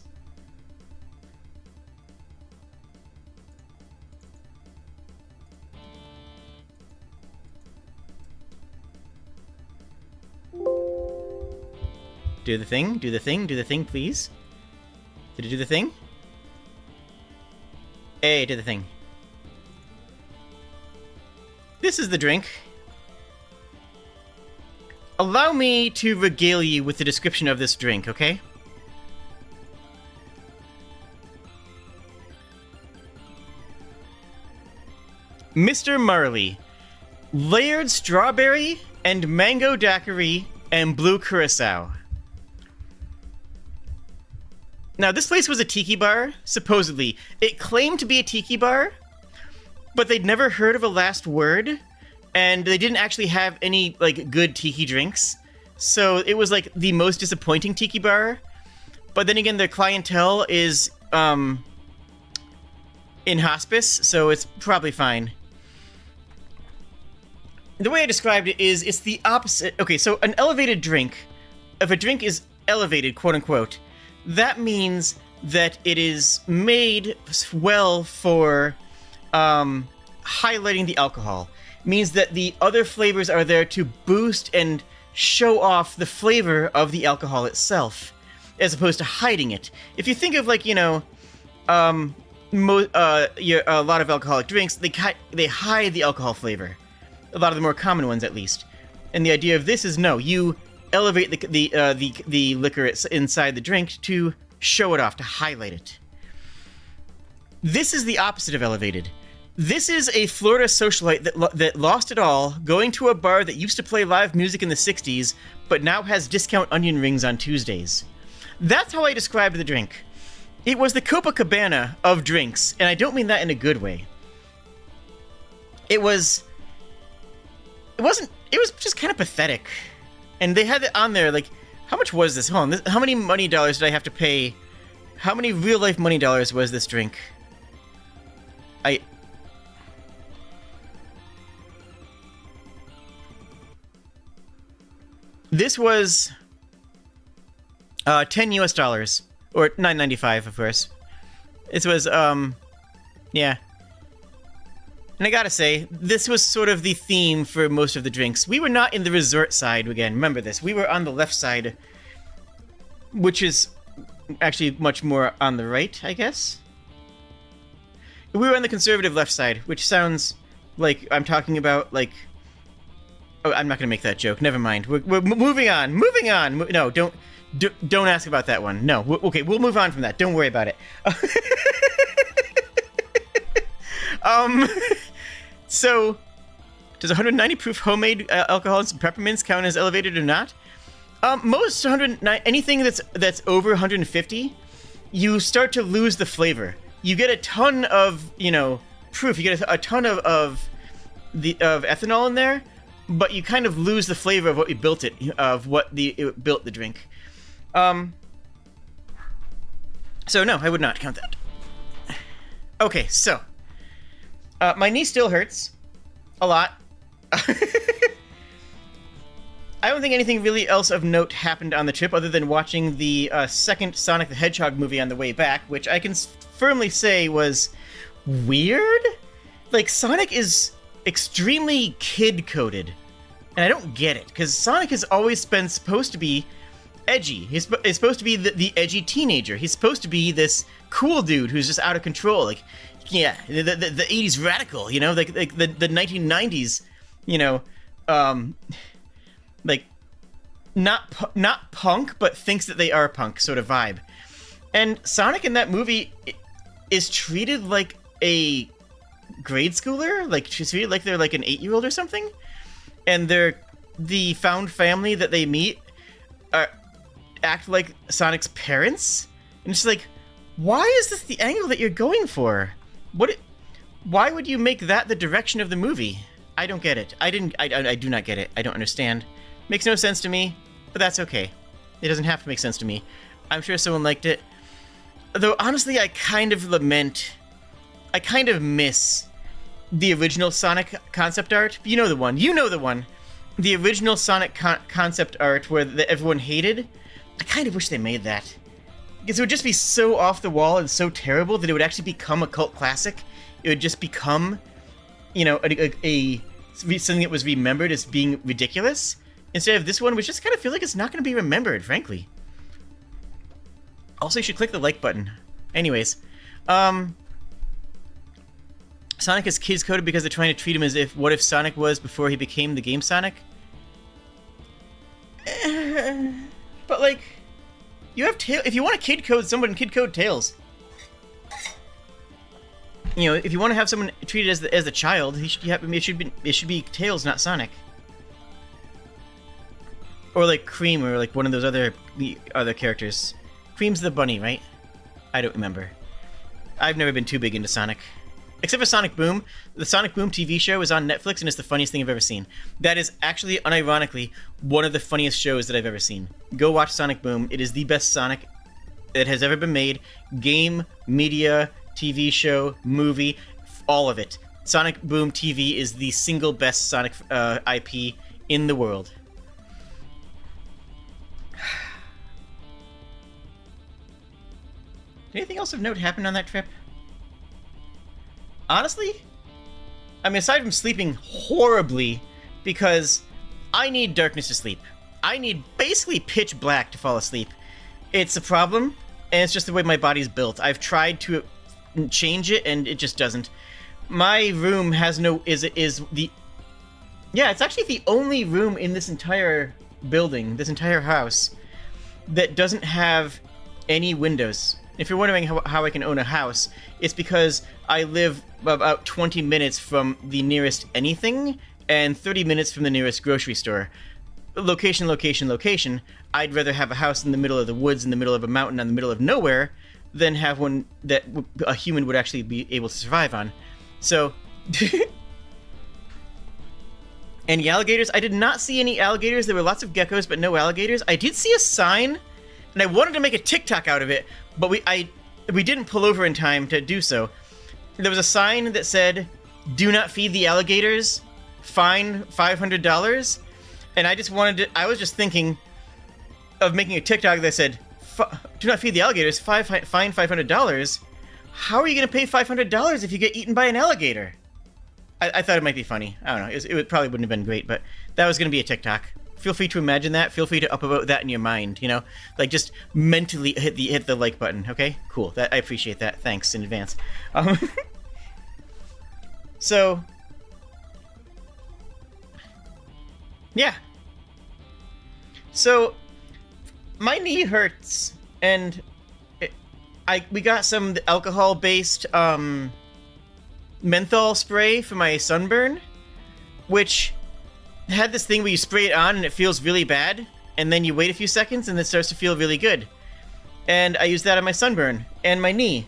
Do the thing, do the thing, do the thing, please. Did it do the thing? Hey, did the thing. This is the drink. Allow me to regale you with the description of this drink, okay? Mr. Marley. Layered strawberry and mango daiquiri and blue curacao. Now, this place was a tiki bar, supposedly. It claimed to be a tiki bar, but they'd never heard of a last word, and they didn't actually have any, like, good tiki drinks. So it was, like, the most disappointing tiki bar. But then again, their clientele is, in hospice, so it's probably fine. The way I described it is, it's the opposite. Okay, so an elevated drink, if a drink is elevated, quote-unquote, that means that it is made well for highlighting the alcohol. It means that the other flavors are there to boost and show off the flavor of the alcohol itself, as opposed to hiding it. If you think of, like, you know, a lot of alcoholic drinks, they hide the alcohol flavor. A lot of the more common ones, at least. And the idea of this is, no, you elevate the liquor inside the drink to show it off, to highlight it. This is the opposite of elevated. This is a Florida socialite that lost it all, going to a bar that used to play live music in the 60s, but now has discount onion rings on Tuesdays. That's how I described the drink. It was the Copacabana of drinks, and I don't mean that in a good way. It was just kind of pathetic. And they had it on there, like, how much was this? Hold on, how many money dollars did I have to pay? How many real-life money dollars was this drink? This was 10 US dollars, or $9.95, of course. This was, yeah. And I gotta say, this was sort of the theme for most of the drinks. We were not in the resort side, again, remember this. We were on the left side, which is actually much more on the right, I guess. We were on the conservative left side, which sounds like I'm talking about, like... Oh, I'm not gonna make that joke. Never mind. We're moving on. Moving on. No, don't ask about that one. No. Okay, we'll move on from that. Don't worry about it. So, does 190 proof homemade alcohol and some peppermints count as elevated or not? Most anything that's over 150, you start to lose the flavor. You get a ton of, you know, proof. You get a ton of ethanol in there, but you kind of lose the flavor of what you built it, it built the drink. So no, I would not count that. Okay, so my knee still hurts a lot. I don't think anything really else of note happened on the trip other than watching the second Sonic the Hedgehog movie on the way back, which I can firmly say was weird. Like, Sonic is extremely kid-coded, and I don't get it, because Sonic has always been supposed to be edgy. He's supposed to be the edgy teenager. He's supposed to be this cool dude who's just out of control. Like, yeah, the 80s radical, you know, like the 1990s, you know, like not punk, but thinks that they are punk sort of vibe. And Sonic in that movie is treated like a grade schooler, like she's treated like they're like an 8-year-old or something. And the found family that they meet act like Sonic's parents. And it's like, why is this the angle that you're going for? Why would you make that the direction of the movie? I don't get it. I do not get it. I don't understand. Makes no sense to me, but that's okay. It doesn't have to make sense to me. I'm sure someone liked it. Though, honestly, I kind of miss the original Sonic concept art. You know the one. The original Sonic concept art where everyone hated. I kind of wish they made that. Because it would just be so off the wall and so terrible that it would actually become a cult classic. It would just become, you know, something that was remembered as being ridiculous. Instead of this one, which just kind of feel like it's not going to be remembered, frankly. Also, you should click the like button. Anyways, Sonic is kids coded because they're trying to treat him as if, what if Sonic was before he became the game Sonic? But like, you have if you want to kid code someone, kid code Tails. You know, if you want to have someone treated as a child, it should be Tails, not Sonic. Or like Cream, or like one of those other characters. Cream's the bunny, right? I don't remember. I've never been too big into Sonic. Except for Sonic Boom. The Sonic Boom TV show is on Netflix, and it's the funniest thing I've ever seen. That is actually, unironically, one of the funniest shows that I've ever seen. Go watch Sonic Boom. It is the best Sonic that has ever been made. Game, media, TV show, movie, all of it. Sonic Boom TV is the single best Sonic IP in the world. Anything else of note happen on that trip? Honestly, I mean, aside from sleeping horribly, because I need darkness to sleep. I need basically pitch black to fall asleep. It's a problem, and it's just the way my body's built. I've tried to change it, and it just doesn't. My room has it's actually the only room in this entire building, this entire house, that doesn't have any windows. If you're wondering how I can own a house, it's because I live about 20 minutes from the nearest anything and 30 minutes from the nearest grocery store. Location, location, location. I'd rather have a house in the middle of the woods, in the middle of a mountain, in the middle of nowhere, than have one that a human would actually be able to survive on. So, any alligators? I did not see any alligators. There were lots of geckos, but no alligators. I did see a sign, and I wanted to make a TikTok out of it, but we didn't pull over in time to do so. There was a sign that said, "Do not feed the alligators, fine $500." And I was just thinking of making a TikTok that said, "Do not feed the alligators, fine $500." How are you going to pay $500 if you get eaten by an alligator? I thought it might be funny. I don't know. It probably wouldn't have been great, but that was going to be a TikTok. Feel free to imagine that. Feel free to upvote that in your mind, you know? Like, just mentally hit the like button, okay? Cool. I appreciate that. Thanks in advance. So, yeah. So, my knee hurts, and we got some alcohol-based menthol spray for my sunburn, which had this thing where you spray it on and it feels really bad, and then you wait a few seconds and it starts to feel really good. And I used that on my sunburn and my knee.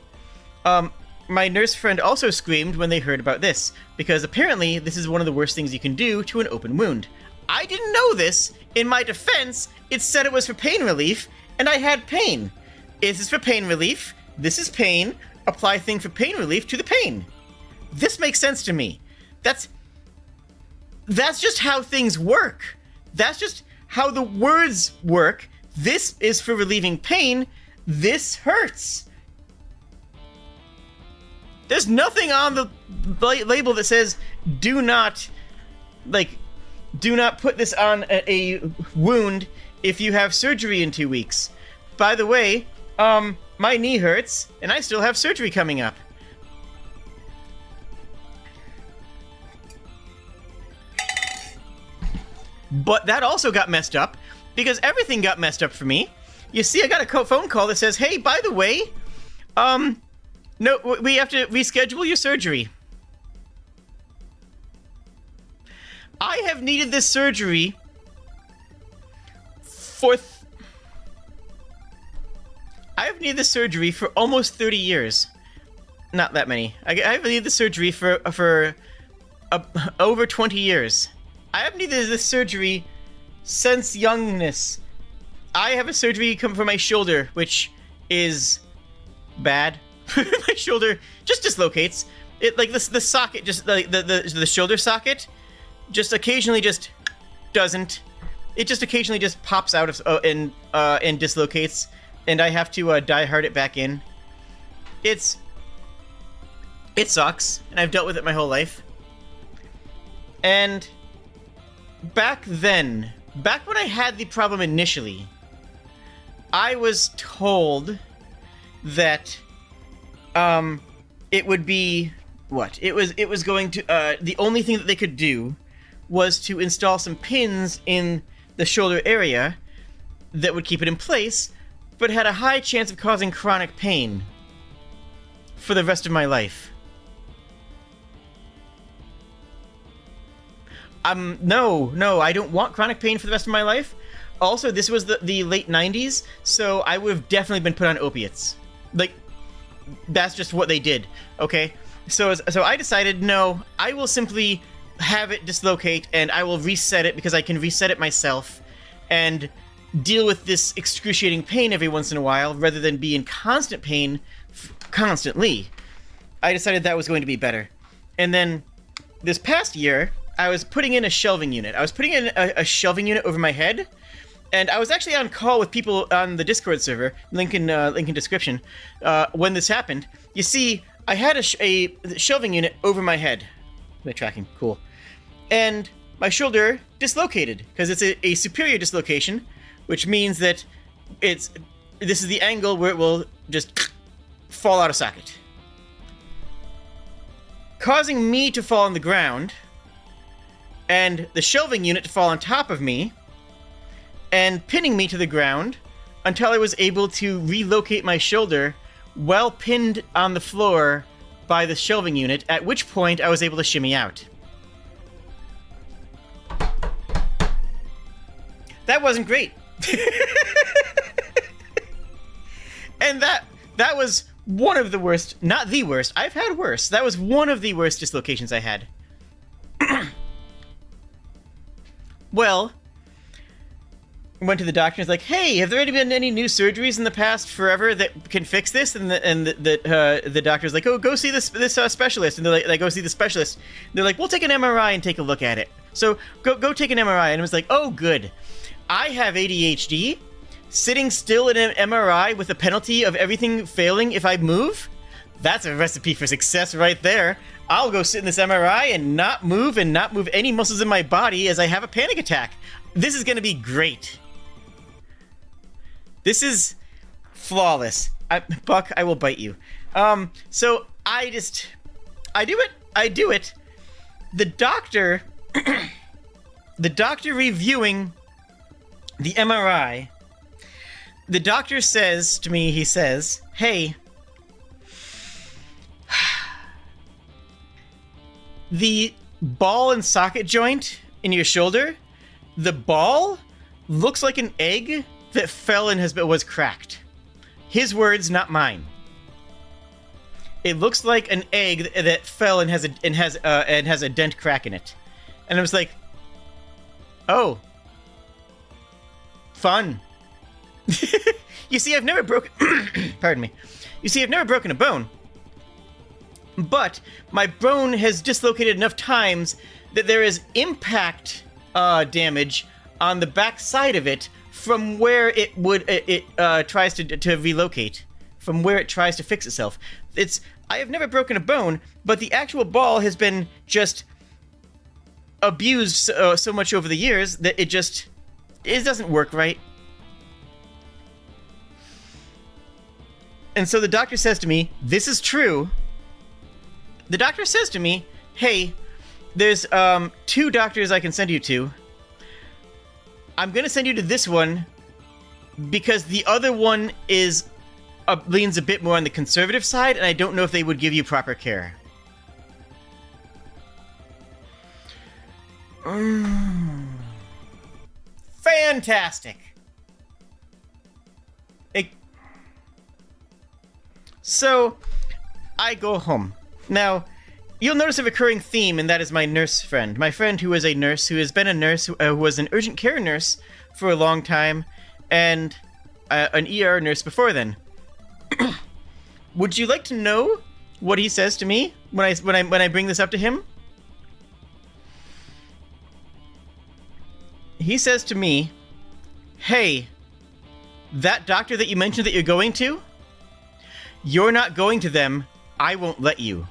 My nurse friend also screamed when they heard about this, because apparently this is one of the worst things you can do to an open wound. I didn't know this. In my defense, it said it was for pain relief, and I had pain. This is for pain relief. This is pain. Apply thing for pain relief to the pain. This makes sense to me. That's just how things work. That's just how the words work. This is for relieving pain. This hurts. There's nothing on the label that says, do not put this on a wound if you have surgery in 2 weeks. By the way, my knee hurts, and I still have surgery coming up. But that also got messed up, because everything got messed up for me. You see, I got a phone call that says, hey, by the way, no, we have to reschedule your surgery. I have needed this surgery for almost 30 years. Not that many. I've needed the surgery for over 20 years. I haven't needed this surgery since youngness. I have a surgery come from my shoulder, which is bad. My shoulder just dislocates. It like the socket, just like the shoulder socket, just occasionally just doesn't. It just occasionally just pops out of and dislocates, and I have to die hard it back in. It sucks, and I've dealt with it my whole life. And back when I had the problem initially, I was told that it would be what? It was going to the only thing that they could do was to install some pins in the shoulder area that would keep it in place, but had a high chance of causing chronic pain for the rest of my life. No, I don't want chronic pain for the rest of my life. Also, this was the late 90s, so I would have definitely been put on opiates. Like, that's just what they did, okay? So I decided, no, I will simply have it dislocate, and I will reset it because I can reset it myself, and deal with this excruciating pain every once in a while, rather than be in constant pain constantly. I decided that was going to be better. And then, this past year, I was putting in a shelving unit. I was putting in a shelving unit over my head, and I was actually on call with people on the Discord server, link in description, when this happened. You see, I had a shelving unit over my head. My tracking, cool. And my shoulder dislocated, because it's a superior dislocation, which means that this is the angle where it will just fall out of socket. Causing me to fall on the ground, and the shelving unit to fall on top of me, and pinning me to the ground until I was able to relocate my shoulder while pinned on the floor by the shelving unit, at which point I was able to shimmy out. That wasn't great. And that was one of the worst, not the worst, I've had worse. That was one of the worst dislocations I had. Well, I went to the doctor and was like, hey, have there been any new surgeries in the past forever that can fix this? And the doctor's like, oh, go see this specialist. And they're like, go see the specialist. And they're like, we'll take an MRI and take a look at it. So go take an MRI. And I was like, oh, good. I have ADHD. Sitting still in an MRI with the penalty of everything failing if I move? That's a recipe for success right there. I'll go sit in this MRI and not move any muscles in my body as I have a panic attack. This is going to be great. This is flawless. Buck, I will bite you. So I do it. The doctor reviewing the MRI, the doctor says to me, he says, hey, the ball and socket joint in your shoulder, the ball looks like an egg that fell and was cracked. His words, not mine. It looks like an egg that fell and has a dent crack in it. And I was like, oh, fun. You see, I've never broken pardon me. You see, I've never broken a bone. But my bone has dislocated enough times that there is impact damage on the back side of it from where it tries to relocate, from where it tries to fix itself. I have never broken a bone, but the actual ball has been just abused so much over the years that it doesn't work right. And so the doctor says to me, this is true. The doctor says to me, hey, there's 2 doctors I can send you to. I'm going to send you to this one because the other one leans a bit more on the conservative side, and I don't know if they would give you proper care. Fantastic. So, I go home. Now, you'll notice a recurring theme, and that is my nurse friend. My friend who is a nurse, who has been a nurse, who was an urgent care nurse for a long time, and an ER nurse before then. Would you like to know what he says to me when I bring this up to him? He says to me, "Hey, that doctor that you mentioned that you're going to, you're not going to them. I won't let you.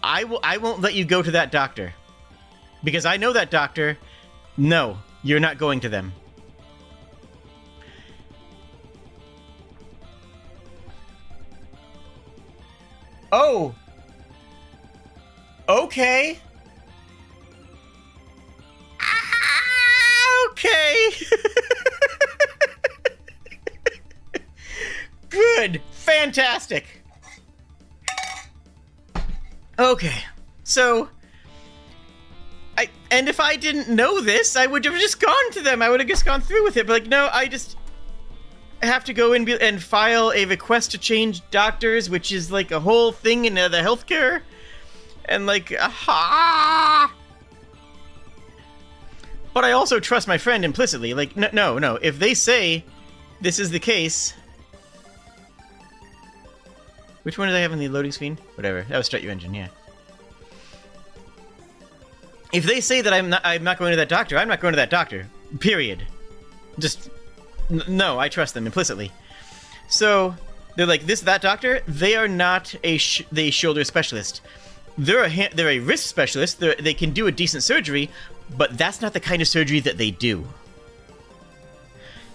I won't let you go to that doctor. Because I know that doctor. No, you're not going to them." Oh. Okay. Okay. Good. Fantastic. Okay. So, and if I didn't know this, I would have just gone to them. I would have just gone through with it. But like, no, I just have to go in and file a request to change doctors, which is like a whole thing in the healthcare. And like, aha! But I also trust my friend implicitly. Like, no. If they say this is the case... Which one did I have in the loading screen? Whatever. That was start your engine, yeah. If they say that I'm not going to that doctor, I'm not going to that doctor. Period. Just... No, I trust them implicitly. So, they're like, that doctor, they are not the shoulder specialist. They're a wrist specialist. They can do a decent surgery, but that's not the kind of surgery that they do.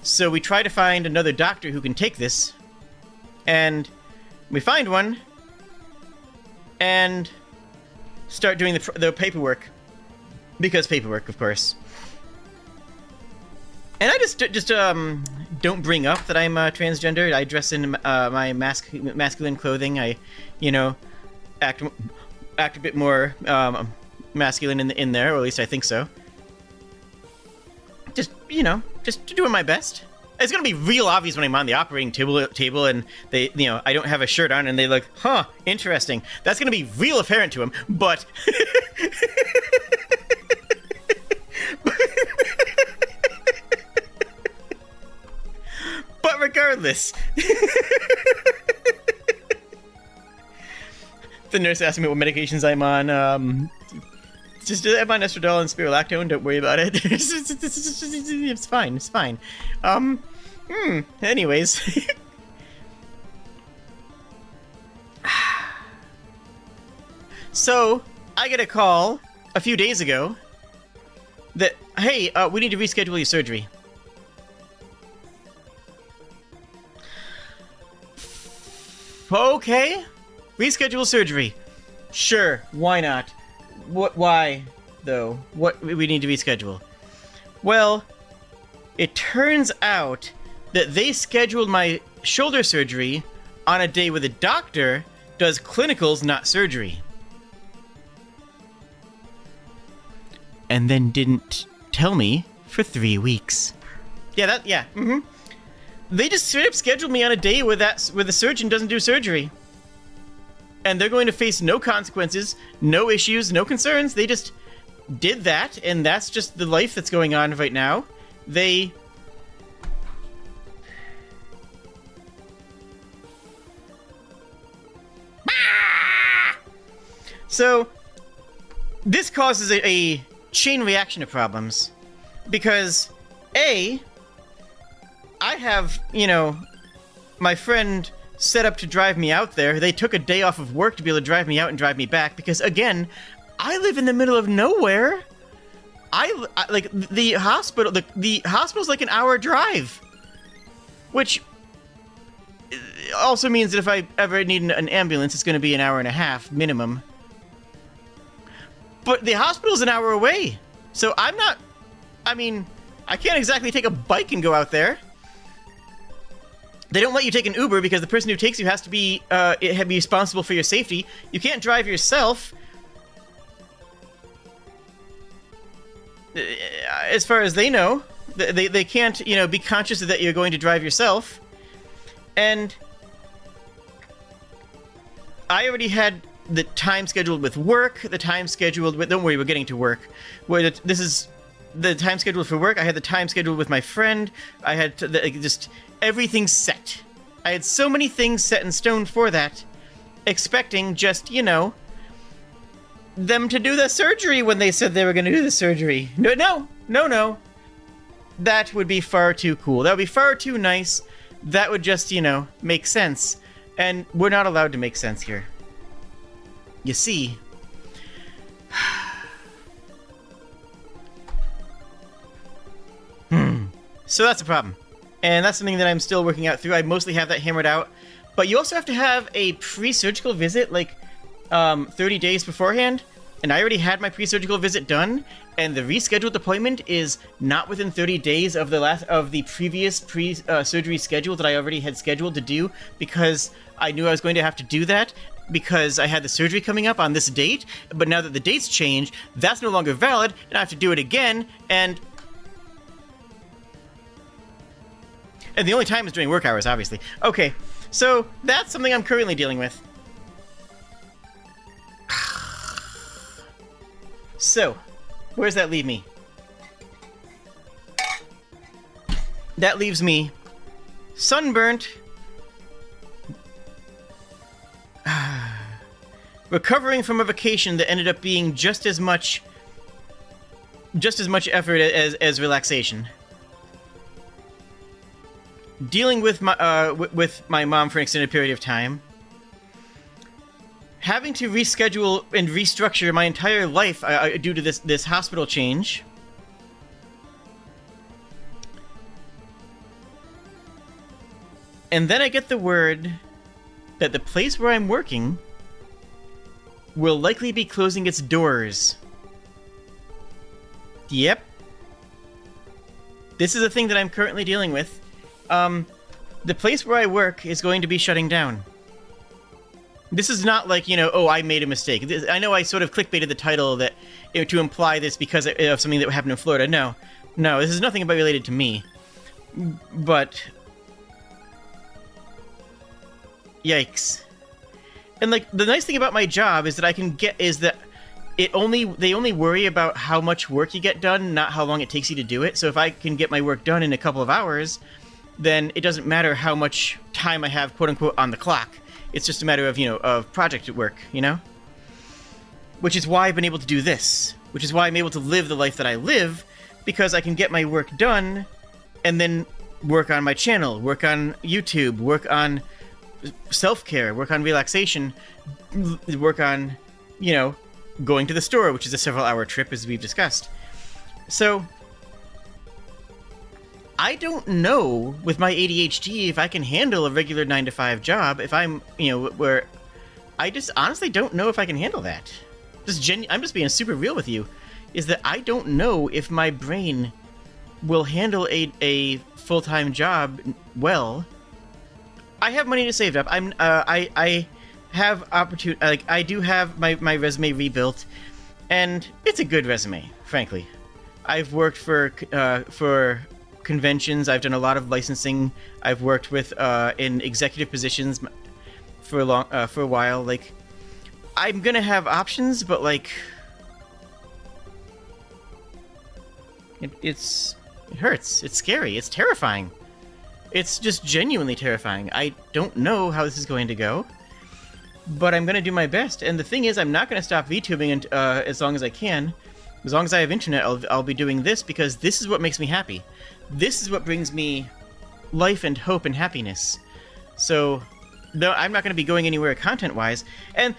So we try to find another doctor who can take this, and we find one, and start doing the paperwork. Because paperwork, of course. And I just don't bring up that I'm transgender. I dress in my masculine clothing. I, act a bit more masculine in there, or at least I think so. Just doing my best. It's gonna be real obvious when I'm on the operating table and they, I don't have a shirt on, and they look, huh, interesting. That's gonna be real apparent to them, but. But regardless. The nurse asked me what medications I'm on. Just I'm on estradiol and spirulactone. Don't worry about it. It's fine. It's fine. Anyways. So I get a call a few days ago that, hey, we need to reschedule your surgery. Okay, reschedule surgery. Sure, why not? Why, though? What we need to reschedule? Well, it turns out that they scheduled my shoulder surgery on a day where the doctor does clinicals, not surgery. And then didn't tell me for 3 weeks. Yeah, They just straight up scheduled me on a day where the surgeon doesn't do surgery. And they're going to face no consequences, no issues, no concerns. They just did that, and that's just the life that's going on right now. They... So, this causes a chain reaction of problems. Because, A... I have, my friend set up to drive me out there. They took a day off of work to be able to drive me out and drive me back because, again, I live in the middle of nowhere. I like, the hospital, the hospital's like an hour drive. Which also means that if I ever need an ambulance, it's going to be an hour and a half minimum. But the hospital's an hour away. So I can't exactly take a bike and go out there. They don't let you take an Uber because the person who takes you has to be responsible for your safety. You can't drive yourself. As far as they know, they can't, be conscious that you're going to drive yourself. And I already had the time scheduled with work, the time scheduled with... Don't worry, we're getting to work. This is the time scheduled for work. I had the time scheduled with my friend. I had just everything set. I had so many things set in stone for that, expecting just, you know, them to do the surgery when they said they were going to do the surgery. No. That would be far too cool. That would be far too nice. That would just, you know, make sense. And we're not allowed to make sense here. You see... So that's a problem. And that's something that I'm still working out through. I mostly have that hammered out. But you also have to have a pre-surgical visit, like, 30 days beforehand. And I already had my pre-surgical visit done. And the rescheduled appointment is not within 30 days of the previous surgery schedule that I already had scheduled to do, because I knew I was going to have to do that because I had the surgery coming up on this date. But now that the date's changed, that's no longer valid, and I have to do it again. And the only time is during work hours, obviously. Okay, so that's something I'm currently dealing with. So, where does that leave me? That leaves me sunburnt, recovering from a vacation that ended up being just as much effort as relaxation. Dealing with my mom for an extended period of time. Having to reschedule and restructure my entire life due to this hospital change. And then I get the word that the place where I'm working will likely be closing its doors. Yep. This is a thing that I'm currently dealing with. The place where I work is going to be shutting down. This is not like, you know, oh, I made a mistake. I know I sort of clickbaited the title that to imply this because of something that happened in Florida. No, this is nothing about related to me. But yikes. And like the nice thing about my job is that they only worry about how much work you get done, not how long it takes you to do it. So if I can get my work done in a couple of hours, then it doesn't matter how much time I have, quote unquote, on the clock. It's just a matter of, you know, of project work, you know? Which is why I've been able to do this. Which is why I'm able to live the life that I live, because I can get my work done and then work on my channel, work on YouTube, work on self-care, work on relaxation, work on, you know, going to the store, which is a several-hour trip, as we've discussed. So I don't know with my ADHD if I can handle a regular 9-to-5 job. If I'm, you know, where I just honestly don't know if I can handle that. I'm just being super real with you. Is that I don't know if my brain will handle a full-time job well. I have money to save up. I have opportunity. Like I do have my resume rebuilt, and it's a good resume, frankly. I've worked for conventions. I've done a lot of licensing. I've worked with in executive positions for a while. Like, I'm gonna have options, but like, it hurts. It's scary. It's terrifying. It's just genuinely terrifying. I don't know how this is going to go, but I'm gonna do my best. And the thing is, I'm not gonna stop VTubing as long as I can. As long as I have internet, I'll be doing this because this is what makes me happy. This is what brings me life and hope and happiness. So, no, I'm not going to be going anywhere content-wise. And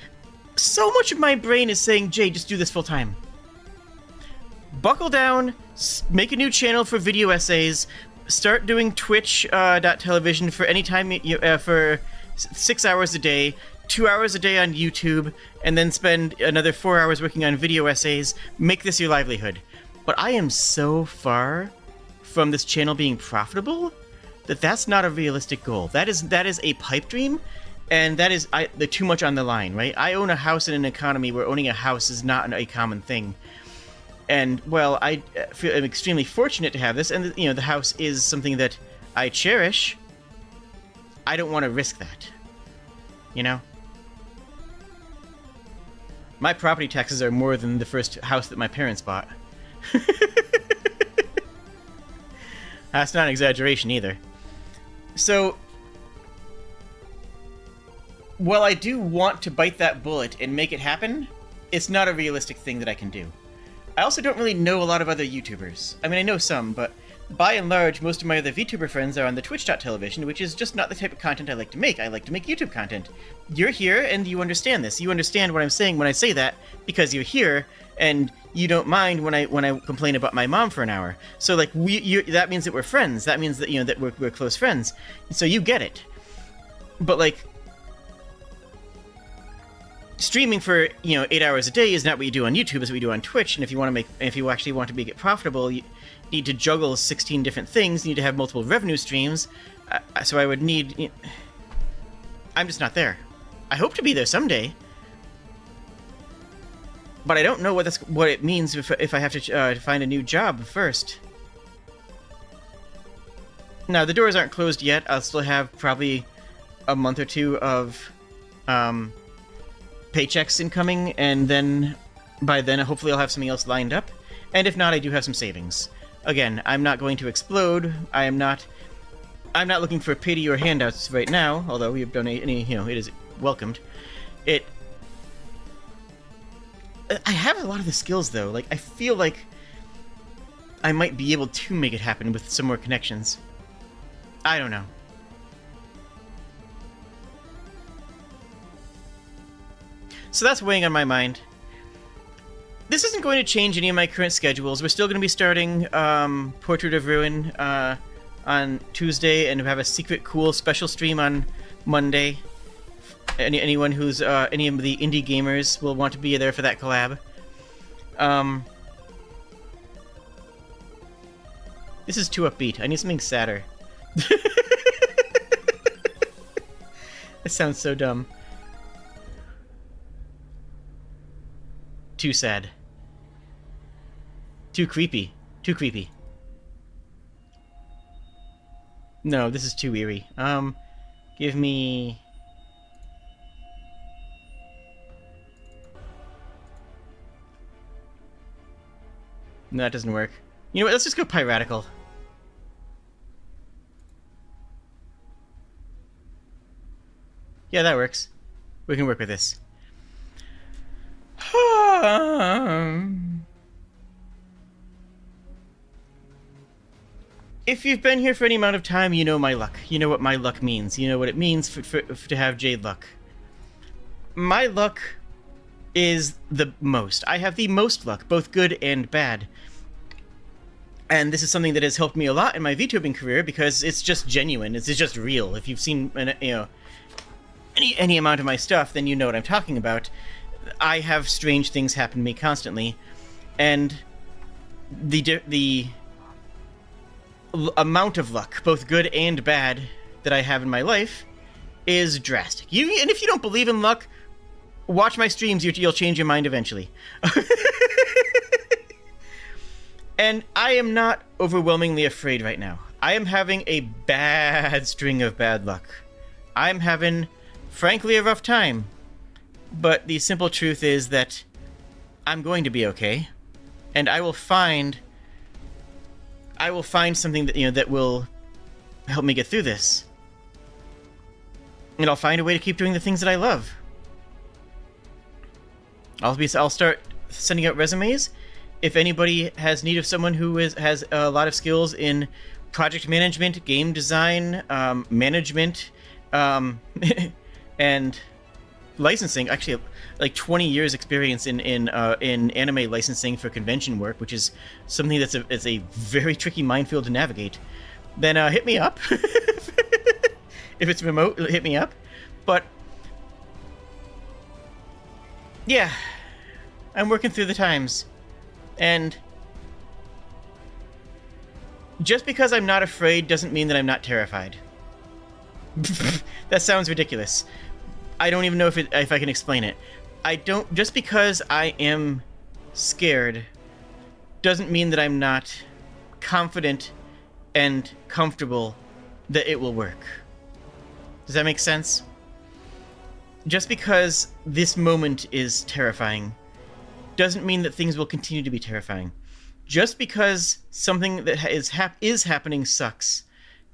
so much of my brain is saying, Jade, just do this full-time. Buckle down, make a new channel for video essays, start doing Twitch.tv for any time for 6 hours a day, 2 hours a day on YouTube, and then spend another 4 hours working on video essays. Make this your livelihood. But I am so far from this channel being profitable that's not a realistic goal. That is a pipe dream, and that is too much on the line, right? I own a house in an economy where owning a house is not a common thing. And, well, I'm extremely fortunate to have this, and, you know, the house is something that I cherish. I don't want to risk that, you know? My property taxes are more than the first house that my parents bought. That's not an exaggeration either. So, while I do want to bite that bullet and make it happen, it's not a realistic thing that I can do. I also don't really know a lot of other YouTubers. I mean, I know some, but by and large, most of my other VTuber friends are on the Twitch.television, which is just not the type of content I like to make. I like to make YouTube content. You're here, and you understand this. You understand what I'm saying when I say that, because you're here, and you don't mind when I complain about my mom for an hour. So, like, that means that we're friends. That means that, that we're close friends. So you get it. But, like, streaming for 8 hours a day is not what you do on YouTube. It's what you do on Twitch. And if you actually want to make it profitable, you need to juggle 16 different things. You need to have multiple revenue streams. So I would need. I'm just not there. I hope to be there someday, but I don't know what it means if I have to find a new job first. Now the doors aren't closed yet. I'll still have probably a month or two of paychecks incoming, and then by then hopefully I'll have something else lined up. And if not, I do have some savings. Again, I'm not going to explode. I'm not looking for pity or handouts right now, although we have done it is welcomed. I have a lot of the skills though. Like, I feel like I might be able to make it happen with some more connections. I don't know. So that's weighing on my mind. This isn't going to change any of my current schedules. We're still going to be starting Portrait of Ruin on Tuesday, and we have a secret cool special stream on Monday. Anyone who's any of the indie gamers will want to be there for that collab. This is too upbeat. I need something sadder. This sounds so dumb. Too sad. Too creepy. Too creepy. No, this is too eerie. Give me... No, that doesn't work. You know what, let's just go piratical. Yeah, that works. We can work with this. If you've been here for any amount of time, you know my luck. You know what my luck means. You know what it means to have Jade luck. My luck is the most. I have the most luck, both good and bad. And this is something that has helped me a lot in my VTubing career because it's just genuine. It's just real. If you've seen any amount of my stuff, then you know what I'm talking about. I have strange things happen to me constantly, and the amount of luck, both good and bad, that I have in my life is drastic. And if you don't believe in luck, watch my streams. You'll change your mind eventually. And I am not overwhelmingly afraid right now. I am having a bad string of bad luck. I'm having, frankly, a rough time. But the simple truth is that I'm going to be okay, and I will find something that that will help me get through this. And I'll find a way to keep doing the things that I love. I'll start sending out resumes. If anybody has need of someone who has a lot of skills in project management, game design, management, and licensing, actually like 20 years experience in anime licensing for convention work, which is something that's a very tricky minefield to navigate, then hit me up. If it's remote, hit me up. But yeah, I'm working through the times. And just because I'm not afraid doesn't mean that I'm not terrified. That sounds ridiculous. I don't even know if I can explain it. Just because I am scared doesn't mean that I'm not confident and comfortable that it will work. Does that make sense? just because this moment is terrifying doesn't mean that things will continue to be terrifying. Just because something that is happening sucks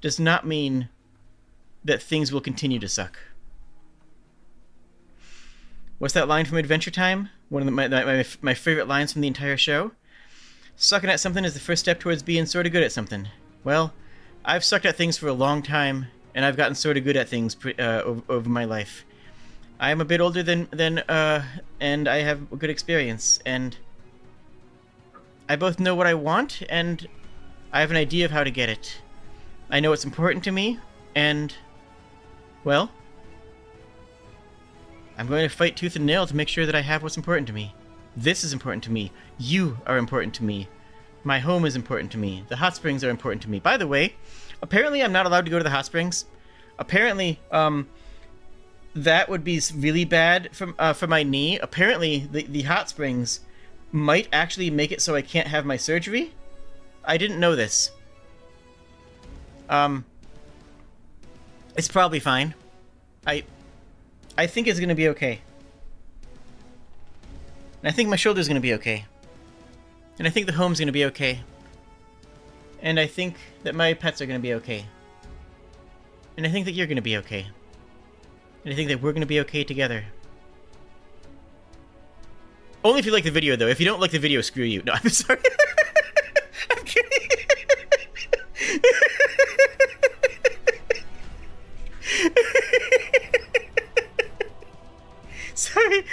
does not mean that things will continue to suck. What's that line from Adventure Time? One of my favorite lines from the entire show. Sucking at something is the first step towards being sort of good at something. Well, I've sucked at things for a long time, and I've gotten sort of good at things over my life. I am a bit older and I have a good experience, and I both know what I want, and I have an idea of how to get it. I know what's important to me, and, well, I'm going to fight tooth and nail to make sure that I have what's important to me. This is important to me. You are important to me. My home is important to me. The hot springs are important to me. By the way, apparently I'm not allowed to go to the hot springs. Apparently, that would be really bad for my knee. Apparently, the hot springs might actually make it so I can't have my surgery. I didn't know this. It's probably fine. I think it's gonna be okay. And I think my shoulder's gonna be okay. And I think the home's gonna be okay. And I think that my pets are gonna be okay. And I think that you're gonna be okay. And I think that we're gonna be okay together. Only if you like the video, though. If you don't like the video, screw you. No, I'm sorry. I'm kidding. Sorry.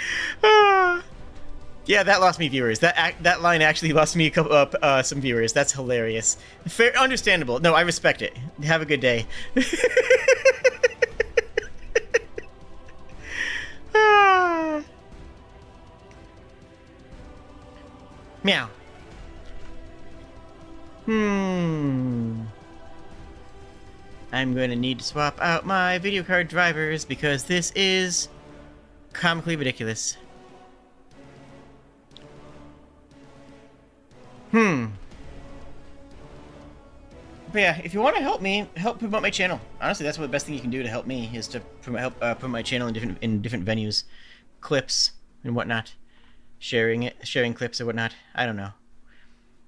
Yeah, that lost me viewers. That line actually lost me some viewers. That's hilarious. Fair, understandable. No, I respect it. Have a good day. Meow. I'm going to need to swap out my video card drivers because this is comically ridiculous. But yeah, if you want to help promote my channel. Honestly, that's what the best thing you can do to help me is to help promote my channel in different venues, clips and whatnot, sharing clips or whatnot. I don't know.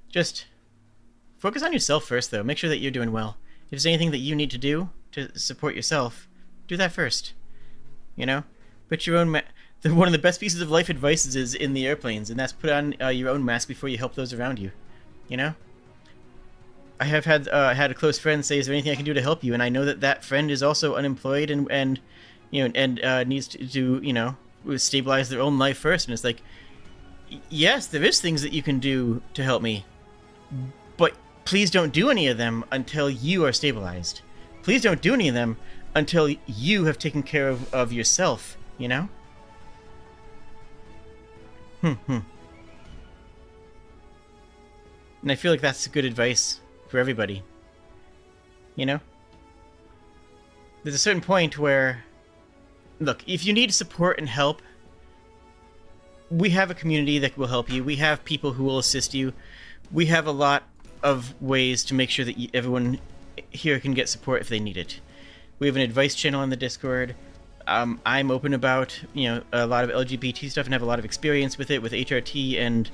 Just focus on yourself first, though. Make sure that you're doing well. If there's anything that you need to do to support yourself, do that first. You know, put your own. One of the best pieces of life advice is in the airplanes, and that's put on your own mask before you help those around you. You know. I have had a close friend say, "Is there anything I can do to help you?" And I know that friend is also unemployed and needs to you know, stabilize their own life first. And it's like, yes, there is things that you can do to help me, but please don't do any of them until you are stabilized. Please don't do any of them until you have taken care of yourself. You know. And I feel like that's good advice for everybody. You know? There's a certain point where, look, if you need support and help, we have a community that will help you. We have people who will assist you. We have a lot of ways to make sure that everyone here can get support if they need it. We have an advice channel on the Discord. I'm open about, you know, a lot of LGBT stuff and have a lot of experience with it, with HRT and,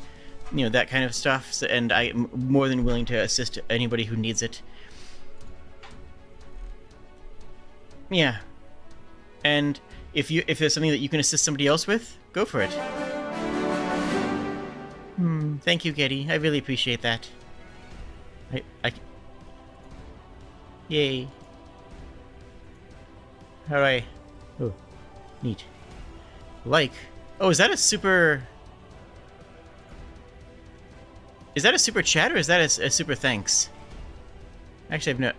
you know, that kind of stuff. So, and I'm more than willing to assist anybody who needs it. Yeah. And if there's something that you can assist somebody else with, go for it. Thank you, Getty. I really appreciate that. Yay. Alright. Oh, neat. Like. Oh, is that a super... Is that a super chat or is that a super thanks? Actually, I've no...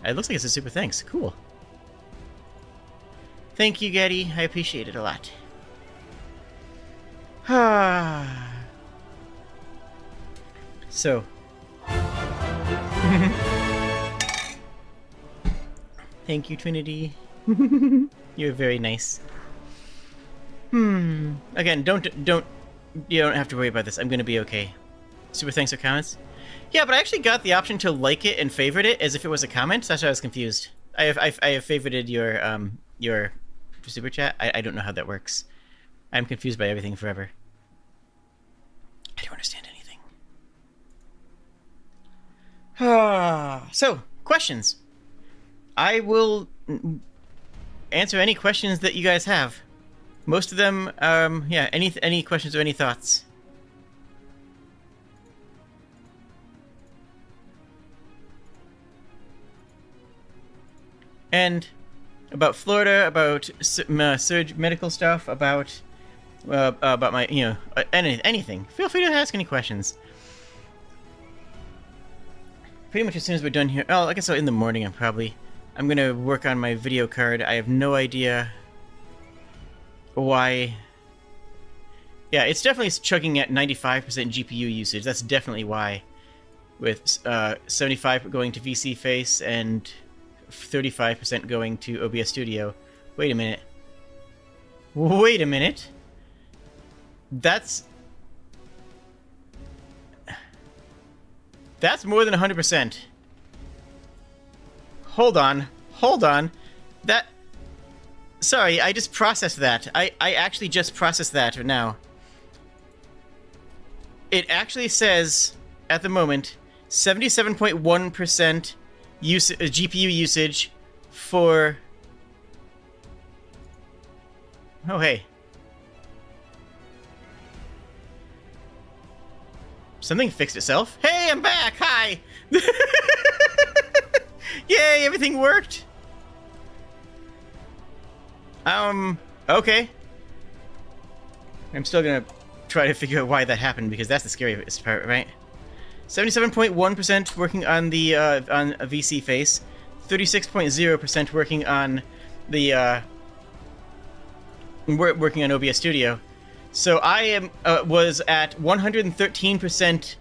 It looks like it's a super thanks. Cool. Thank you, Getty. I appreciate it a lot. So. Thank you, Trinity. You're very nice. Again, you don't have to worry about this. I'm gonna be okay. Super thanks for comments. Yeah, but I actually got the option to like it and favorite it as if it was a comment. That's why I was confused. I have favorited your for super chat? I don't know how that works. I'm confused by everything forever. I don't understand anything. So, questions. I will answer any questions that you guys have. Most of them, yeah, any questions or any thoughts? And about Florida, about surge medical stuff, about my, you know, anything. Feel free to ask any questions. Pretty much as soon as we're done here. Oh, I guess in the morning I'm gonna work on my video card. I have no idea why. Yeah, it's definitely chugging at 95% GPU usage. That's definitely why. With 75 going to VC Face and 35% going to OBS Studio. Wait a minute. Wait a minute. That's more than 100%. Hold on. That... Sorry, I just processed that. I actually just processed that now. It actually says, at the moment, 77.1% GPU usage for... Oh, hey. Something fixed itself. Hey, I'm back! Hi! Yay, everything worked! Okay. I'm still gonna try to figure out why that happened, because that's the scariest part, right? 77.1% working on the, on a VC Face. 36.0% working on the, working on OBS Studio. So I was at 113%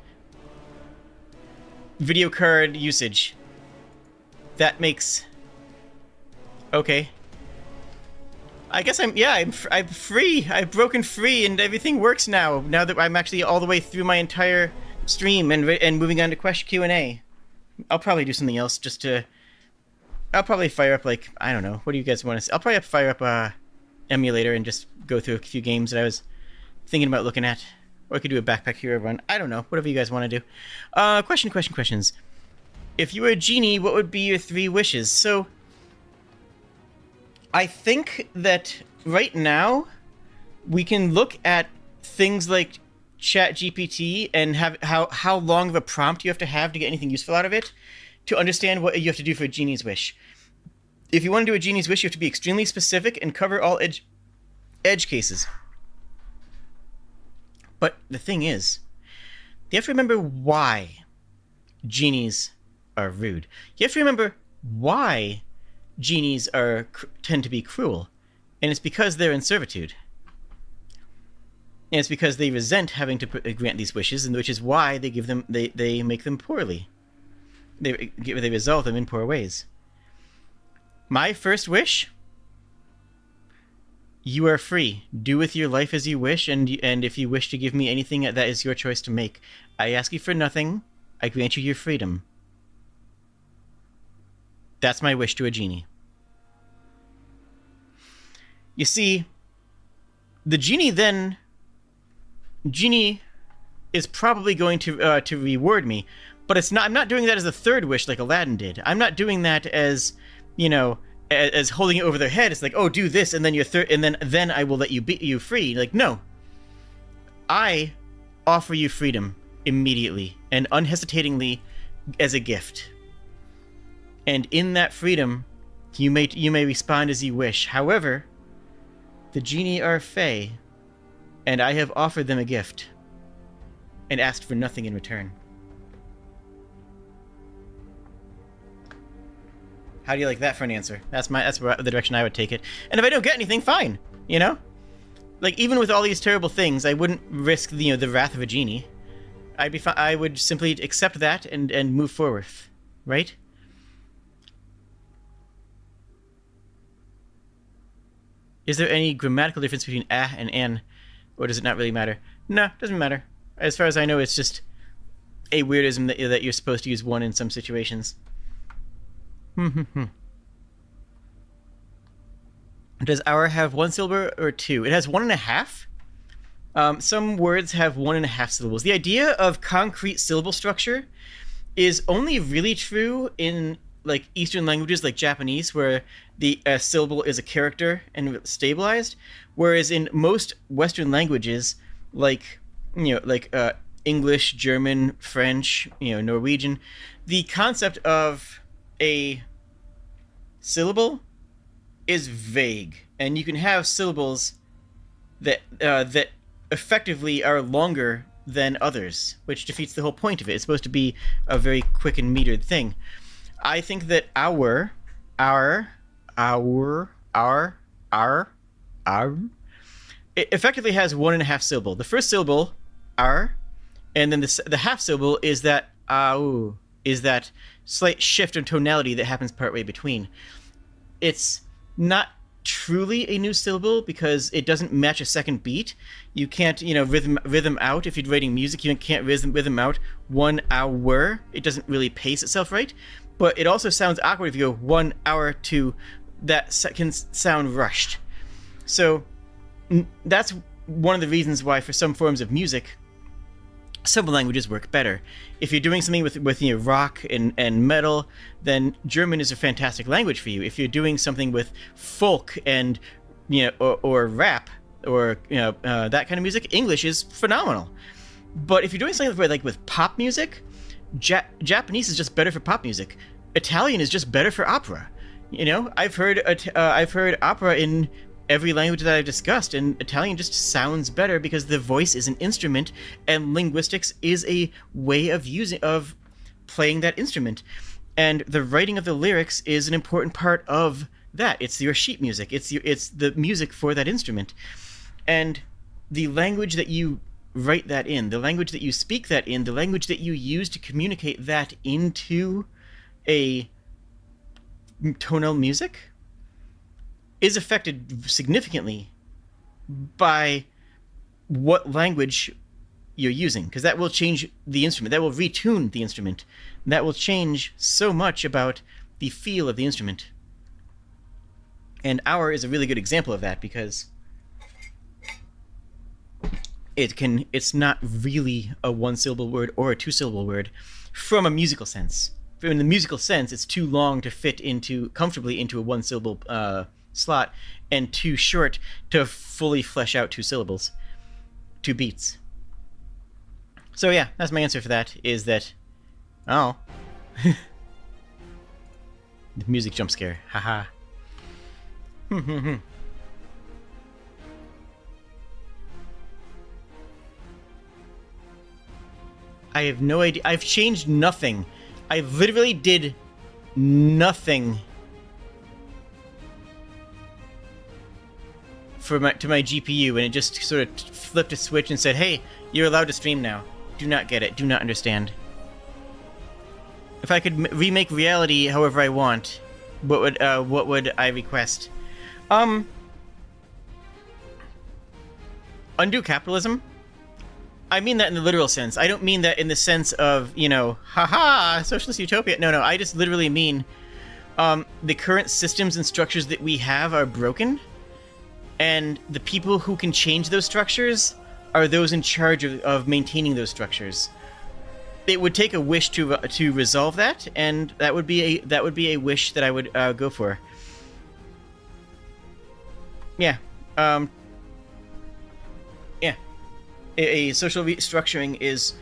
video card usage. That makes... Okay. I guess I'm free. I've broken free and everything works now. Now that I'm actually all the way through my entire stream and moving on to question Q&A. I'll probably do something else just to... I'll probably fire up, like, I don't know. What do you guys want to see? I'll probably fire up emulator and just go through a few games that I was thinking about looking at. Or I could do a backpack hero run. I don't know. Whatever you guys want to do. Questions. If you were a genie, what would be your 3 wishes? So... I think that right now we can look at things like ChatGPT and have how long of a prompt you have to get anything useful out of it to understand what you have to do for a genie's wish. If you want to do a genie's wish, you have to be extremely specific and cover all edge cases. But the thing is, you have to remember why genies are rude. You have to remember why genies tend to be cruel, and it's because they're in servitude. And it's because they resent having to grant these wishes, and which is why they give them they make them poorly. They resolve them in poor ways. My first wish: you are free. Do with your life as you wish, and if you wish to give me anything, that is your choice to make. I ask you for nothing. I grant you your freedom. That's my wish to a genie. You see, the genie is probably going to reward me, but it's not. I'm not doing that as a third wish like Aladdin did. I'm not doing that as, you know, as holding it over their head. It's like, oh, do this, and then your third, and then I will let you be free. Like, no. I offer you freedom immediately and unhesitatingly as a gift. And in that freedom, you may respond as you wish. However, the genie are fey, and I have offered them a gift, and asked for nothing in return. How do you like that for an answer? That's the direction I would take it. And if I don't get anything, fine. You know, like even with all these terrible things, I wouldn't risk the wrath of a genie. I would simply accept that and move forward, right? Is there any grammatical difference between a and an, or does it not really matter? No, it doesn't matter. As far as I know, it's just a weirdism that you're supposed to use one in some situations. Does our have one syllable or two? It has 1.5. Some words have 1.5 syllables. The idea of concrete syllable structure is only really true in like Eastern languages like Japanese, where the syllable is a character and stabilized, whereas in most Western languages, like English, German, French, Norwegian, the concept of a syllable is vague, and you can have syllables that effectively are longer than others, which defeats the whole point of it. It's supposed to be a very quick and metered thing. I think that our, it effectively has 1.5 syllable. The first syllable, our, and then the half syllable is that au, is that slight shift in tonality that happens partway between. It's not truly a new syllable because it doesn't match a second beat. You can't, rhythm out. If you're writing music, you can't rhythm out 1 hour. It doesn't really pace itself right. But it also sounds awkward if you go 1 hour to that can sound rushed. So that's one of the reasons why for some forms of music, simple languages work better. If you're doing something with rock and metal, then German is a fantastic language for you. If you're doing something with folk and or rap or that kind of music, English is phenomenal. But if you're doing something with pop music, Japanese is just better for pop music. Italian is just better for opera. I've heard opera in every language that I've discussed, and Italian just sounds better because the voice is an instrument, and linguistics is a way of playing that instrument, and the writing of the lyrics is an important part of that. It's your sheet music. It's the music for that instrument, and the language that you write that in, the language that you speak that in, the language that you use to communicate that into a tonal music is affected significantly by what language you're using, because that will change the instrument. That will retune the instrument. That will change so much about the feel of the instrument. And our is a really good example of that because it's not really a 1-syllable word or a 2-syllable word from a musical sense. In the musical sense, it's too long to fit comfortably into a 1-syllable slot, and too short to fully flesh out 2 syllables, 2 beats. So yeah, that's my answer for that, is that the music jump scare, haha. I have no idea. I've changed nothing. I literally did nothing to my GPU, and it just sort of flipped a switch and said, "Hey, you're allowed to stream now." Do not get it. Do not understand. If I could remake reality however I want, what would I request? Undo capitalism? I mean that in the literal sense. I don't mean that in the sense of, haha, socialist utopia. No, I just literally mean the current systems and structures that we have are broken, and the people who can change those structures are those in charge of maintaining those structures. It would take a wish to resolve that, and that would be a wish that I would go for. Yeah. Yeah. A social restructuring is...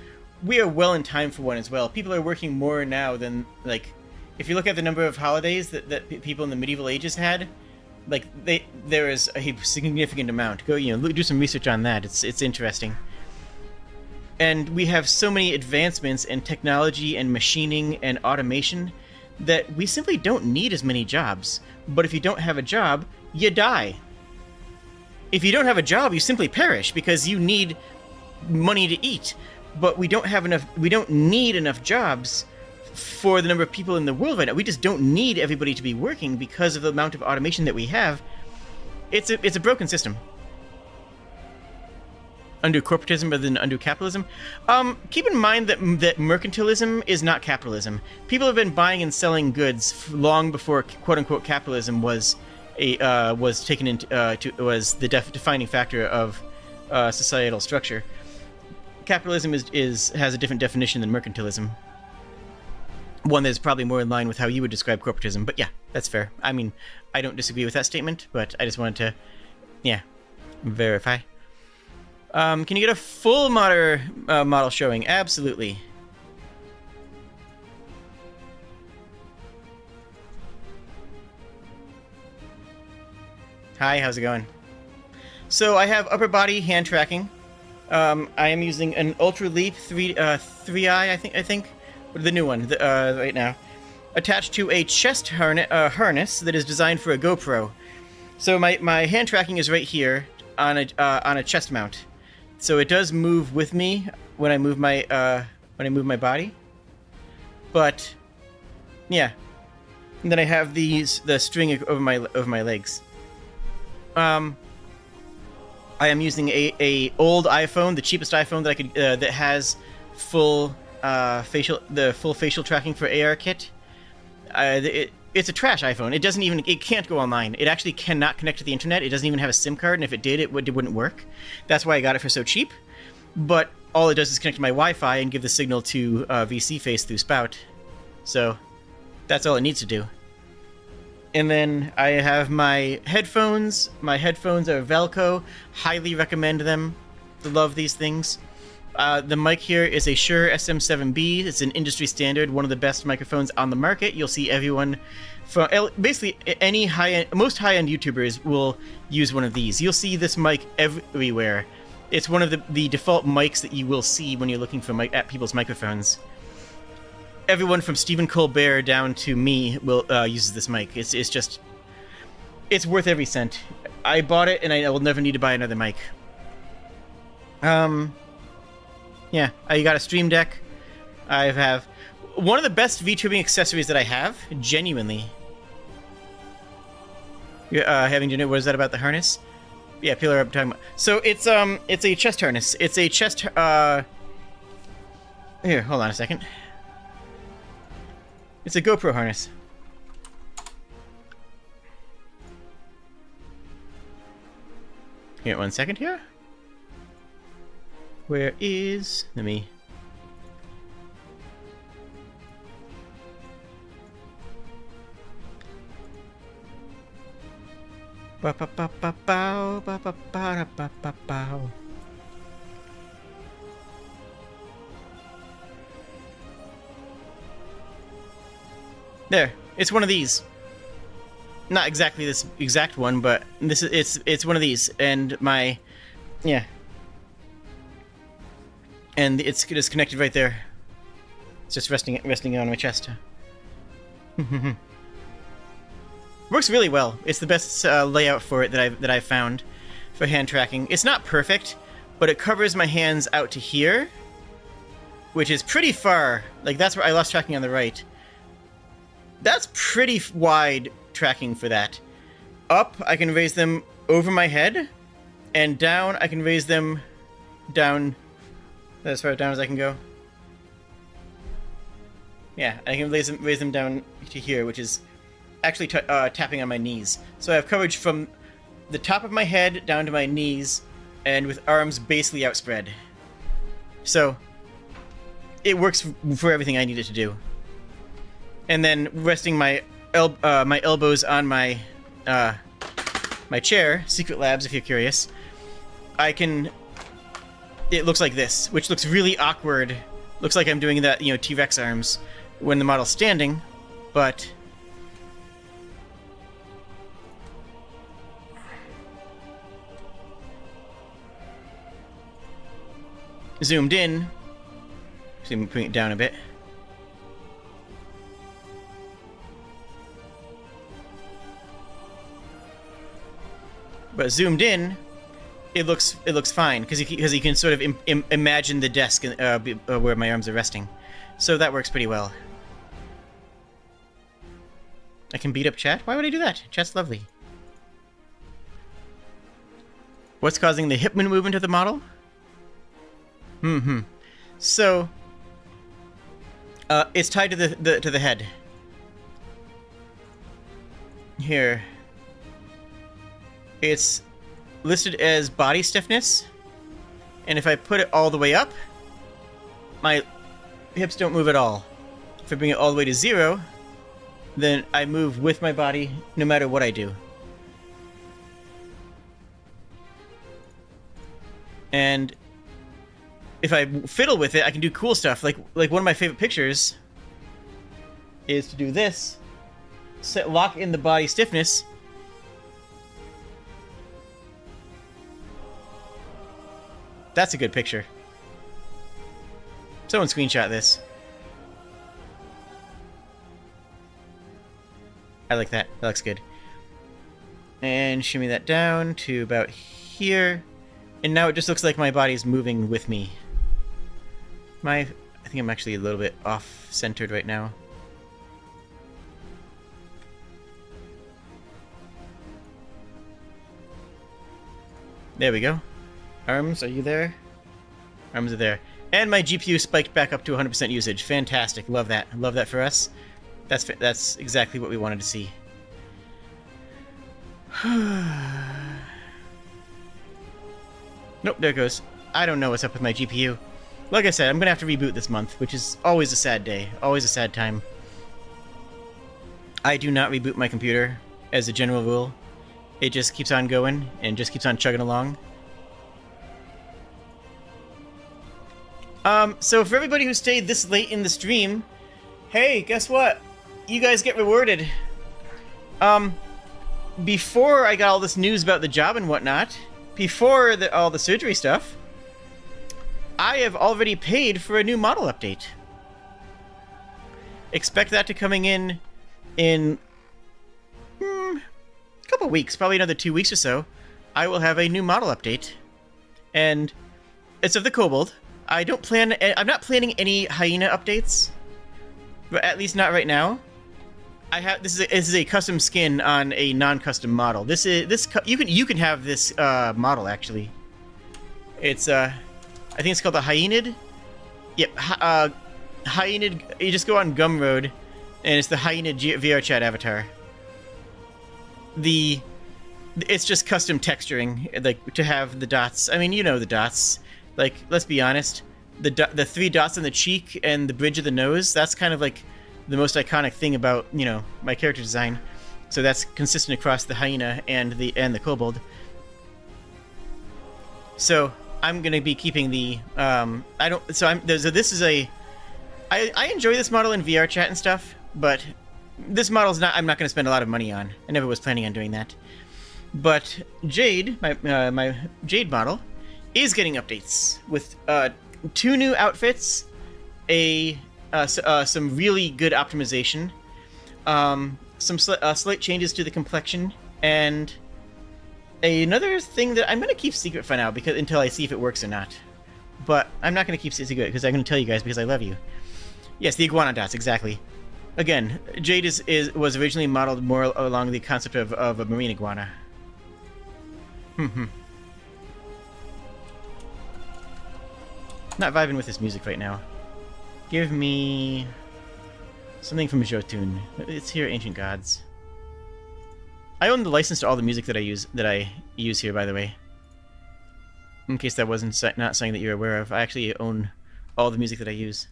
We are well in time for one as well. People are working more now than, if you look at the number of holidays that people in the medieval ages had, there is a significant amount. Go, do some research on that. It's interesting. And we have so many advancements in technology and machining and automation that we simply don't need as many jobs. But if you don't have a job, you die. If you don't have a job, you simply perish because you need money to eat. But we don't need enough jobs for the number of people in the world right now. We just don't need everybody to be working because of the amount of automation that we have. It's a broken system. Undo corporatism rather than undo capitalism. Keep in mind that mercantilism is not capitalism. People have been buying and selling goods long before quote-unquote capitalism was was taken into was the defining factor of societal structure. Capitalism has a different definition than mercantilism. One that's probably more in line with how you would describe corporatism, but yeah, that's fair. I mean, I don't disagree with that statement, but I just wanted to, yeah, verify. Can you get a full model showing? Absolutely. Hi, how's it going? So I have upper body hand tracking. I am using an Ultra Leap 3i, I think, the new one right now, attached to a chest harness that is designed for a GoPro. So my hand tracking is right here on a chest mount. So it does move with me when I move my body. But yeah, and then I have the string over my legs. I am using a old iPhone, the cheapest iPhone that I could that has full facial tracking for ARKit. It's a trash iPhone. It can't go online. It actually cannot connect to the internet. It doesn't even have a SIM card, and if it did, it wouldn't work. That's why I got it for so cheap. But all it does is connect to my Wi-Fi and give the signal to VC face through Spout. So that's all it needs to do. And then I have my headphones. My headphones are Velcro. Highly recommend them. Love these things. The mic here is a Shure SM7B. It's an industry standard, one of the best microphones on the market. You'll see everyone from basically most high-end YouTubers will use one of these. You'll see this mic everywhere. It's one of the default mics that you will see when you're looking for at people's microphones. Everyone from Stephen Colbert down to me will uses this mic. It's worth every cent. I bought it, and I will never need to buy another mic. Yeah, I got a Stream Deck. I have one of the best VTubing accessories that I have, genuinely. Having to know, what is that about the harness? Yeah, people are talking about. So it's a chest harness. It's a chest. Here, hold on a second. It's a GoPro harness. Here, 1 second here. Where is... Let me... Ba ba ba ba bow, ba ba ba ba ba bow. There, it's one of these. Not exactly this exact one, but it's one of these, and yeah. And it's just connected right there. It's just resting on my chest. Works really well. It's the best layout for it that I've found for hand tracking. It's not perfect, but it covers my hands out to here, which is pretty far. Like, that's where I lost tracking on the right. That's pretty wide tracking for that. Up, I can raise them over my head, and down, I can raise them down as far down as I can go. Yeah, I can raise them down to here, which is actually tapping on my knees. So I have coverage from the top of my head down to my knees, and with arms basically outspread. So it works for everything I need it to do. And then resting my elbows on my chair, Secret Labs, if you're curious, I can. It looks like this, which looks really awkward. Looks like I'm doing that, T-Rex arms when the model's standing, but zoomed in. So I'm putting it down a bit. But zoomed in, it looks fine because you can sort of imagine the desk where my arms are resting, so that works pretty well. I can beat up chat. Why would I do that? Chat's lovely. What's causing the hip movement of the model? So it's tied to the head. Here. It's listed as body stiffness, and if I put it all the way up, my hips don't move at all. If I bring it all the way to 0, then I move with my body no matter what I do. And if I fiddle with it, I can do cool stuff. Like one of my favorite pictures is to do this, lock in the body stiffness, that's a good picture. Someone screenshot this. I like that. That looks good. And shimmy that down to about here. And now it just looks like my body's moving with me. I think I'm actually a little bit off-centered right now. There we go. Arms, are you there? Arms are there. And my GPU spiked back up to 100% usage. Fantastic. Love that. Love that for us. That's exactly what we wanted to see. Nope, there it goes. I don't know what's up with my GPU. Like I said, I'm gonna have to reboot this month, which is always a sad day. Always a sad time. I do not reboot my computer, as a general rule. It just keeps on going, and just keeps on chugging along. So for everybody who stayed this late in the stream, hey, guess what? You guys get rewarded. Before I got all this news about the job and whatnot, before all the surgery stuff, I have already paid for a new model update. Expect that to coming in a couple weeks, probably another 2 weeks or so. I will have a new model update, and it's of the Kobold. I'm not planning any hyena updates, but at least not right now. This is a custom skin on a non-custom model. You can have this model actually. It's I think it's called the Hyenid. Yep, Hyenid. You just go on Gumroad, and it's the Hyenid VR chat avatar. It's just custom texturing, like to have the dots. I mean, you know the dots. Like, let's be honest, the 3 dots on the cheek and the bridge of the nose. That's kind of like the most iconic thing about, you know, my character design. So that's consistent across the hyena and the kobold. So I'm gonna be keeping the I enjoy this model in VR chat and stuff, but this model's I'm not gonna spend a lot of money on. I never was planning on doing that. But Jade, my Jade model, is getting updates with 2 new outfits, some really good optimization, some slight changes to the complexion, and another thing that I'm going to keep secret for now until I see if it works or not. But I'm not going to keep it secret because I'm going to tell you guys because I love you. Yes, the iguana dots, exactly. Again, Jade was originally modeled more along the concept of a marine iguana. Not vibing with this music right now. Give me something from Jotun. It's here, Ancient Gods. I own the license to all the music that I use here, by the way. In case that wasn't not something that you're aware of, I actually own all the music that I use.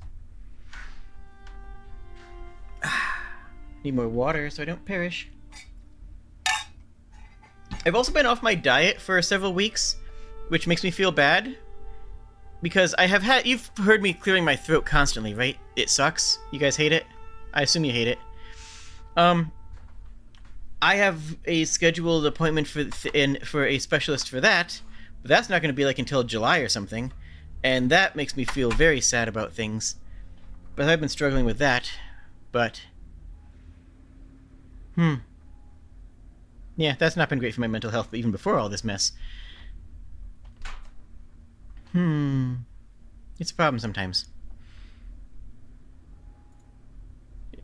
Need more water so I don't perish. I've also been off my diet for several weeks, which makes me feel bad. Because you've heard me clearing my throat constantly, right? It sucks. You guys hate it? I assume you hate it. I have a scheduled appointment for a specialist for that, but that's not going to be like until July or something, and that makes me feel very sad about things. But I've been struggling with that, but... Yeah, that's not been great for my mental health, but even before all this mess. It's a problem sometimes.